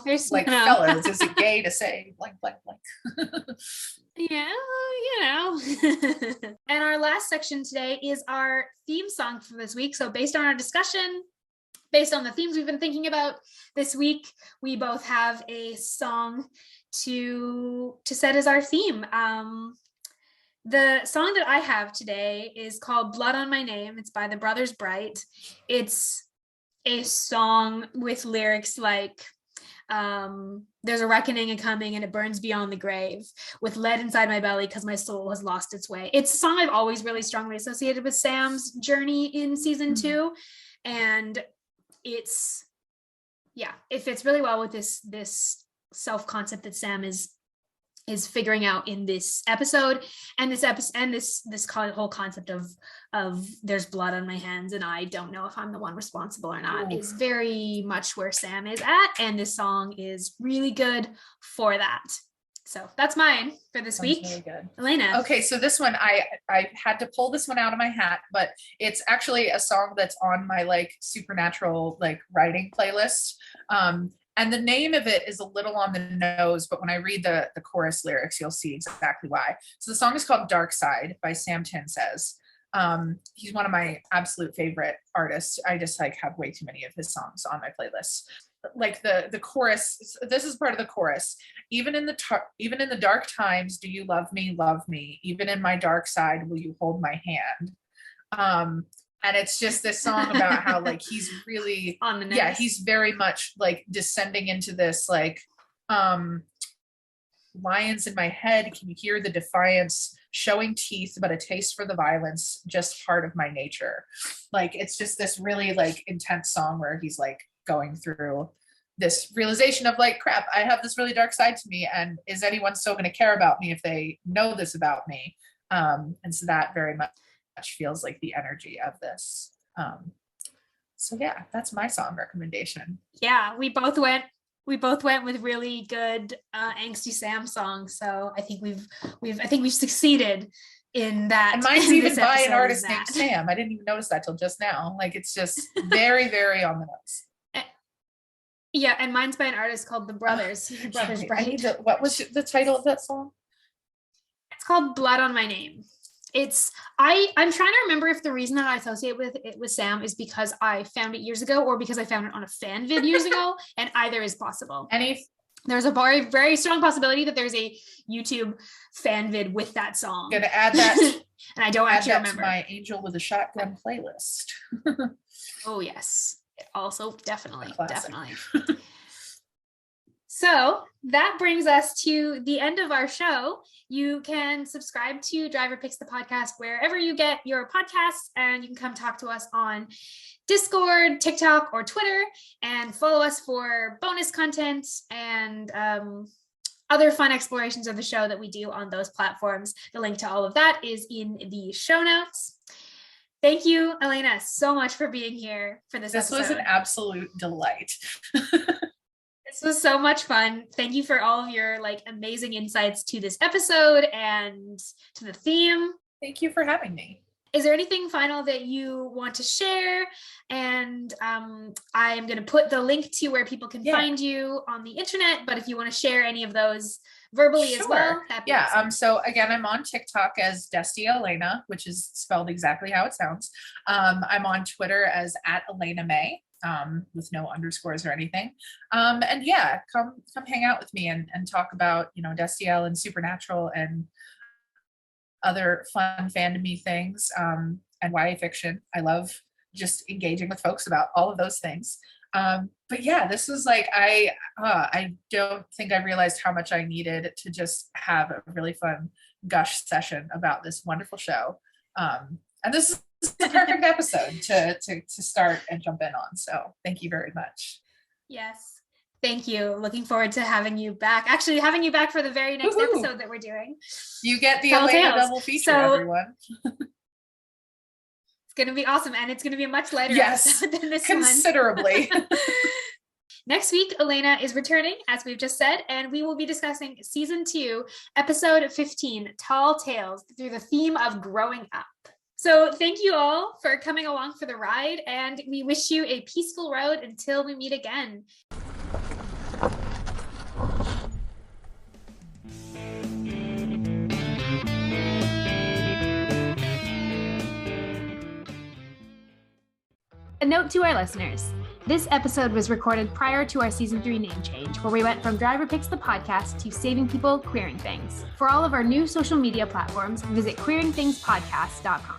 there's like no. Fellas, is it gay to say blank? Yeah, And our last section today is our theme song for this week. So based on our discussion, based on the themes we've been thinking about this week, we both have a song to set as our theme. The song that I have today is called Blood on My Name. It's by the Brothers Bright. It's a song with lyrics like, there's a reckoning a-coming and it burns beyond the grave with lead inside my belly because my soul has lost its way. It's a song I've always really strongly associated with Sam's journey in season 2. And it fits really well with this self-concept that Sam is figuring out in this episode, and this whole concept of there's blood on my hands and I don't know if I'm the one responsible or not is very much where Sam is at, and this song is really good for that. So that's mine for this week. Really good. Elayna. Okay, so this one I had to pull this one out of my hat, but it's actually a song that's on my like Supernatural like writing playlist. And the name of it is a little on the nose, but when I read the chorus lyrics, you'll see exactly why. So the song is called Dark Side by Sam Says. He's one of my absolute favorite artists. I just like have way too many of his songs on my playlist. Like the chorus, this is part of the chorus. Even in the dark times, do you love me? Love me. Even in my dark side, will you hold my hand? And it's just this song about how like he's really on the nose. He's very much like descending into this like lions in my head. Can you hear the defiance? Showing teeth, but a taste for the violence, just part of my nature. Like it's just this really like intense song where he's like going through this realization of like, crap, I have this really dark side to me, and is anyone still going to care about me if they know this about me? And so that very much feels like the energy of this. So yeah, that's my song recommendation. Yeah, we both went with really good angsty Sam songs. So I think we've succeeded in that. And mine's even by an artist named Sam. I didn't even notice that till just now. Like it's just very, very on the nose. Yeah, and mine's by an artist called The Brothers. Brothers Bright. What was the title of that song? It's called Blood on My Name. I'm trying to remember if the reason that I associate with it with Sam is because I found it years ago or because I found it on a fan vid years ago, and either is possible. There's a very, very strong possibility that there's a YouTube fan vid with that song. Gonna add that, and I don't actually remember. To my Angel with a Shotgun playlist. Oh yes, also definitely. So that brings us to the end of our show. You can subscribe to Driver Picks the Podcast wherever you get your podcasts, and you can come talk to us on Discord, TikTok, or Twitter, and follow us for bonus content and other fun explorations of the show that we do on those platforms. The link to all of that is in the show notes. Thank you, Elayna, so much for being here for this episode. This was an absolute delight. This was so much fun. Thank you for all of your amazing insights to this episode and to the theme. Thank you for having me. Is there anything final that you want to share? And I'm going to put the link to where people can find you on the internet, but if you want to share any of those verbally as well. So again, I'm on TikTok as Elayna, which is spelled exactly how it sounds. I'm on Twitter as @Elayna May. With no underscores or anything. And come hang out with me and talk about, Destiel and Supernatural and other fun fandom-y things, and YA fiction. I love just engaging with folks about all of those things. But yeah, this was I don't think I realized how much I needed to just have a really fun gush session about this wonderful show. And this is the perfect episode to start and jump in on. So thank you very much. Yes. Thank you. Looking forward to having you back. Actually, having you back for the very next episode that we're doing. You get the Elayna double feature, everyone. It's going to be awesome. And it's going to be a much lighter episode than this considerably. one. Next week, Elayna is returning, as we've just said, and we will be discussing season 2, episode 15, Tall Tales, through the theme of growing up. So thank you all for coming along for the ride, and we wish you a peaceful road until we meet again. A note to our listeners. This episode was recorded prior to our season 3 name change, where we went from Driver Picks the Podcast to Saving People, Queering Things. For all of our new social media platforms, visit queeringthingspodcast.com.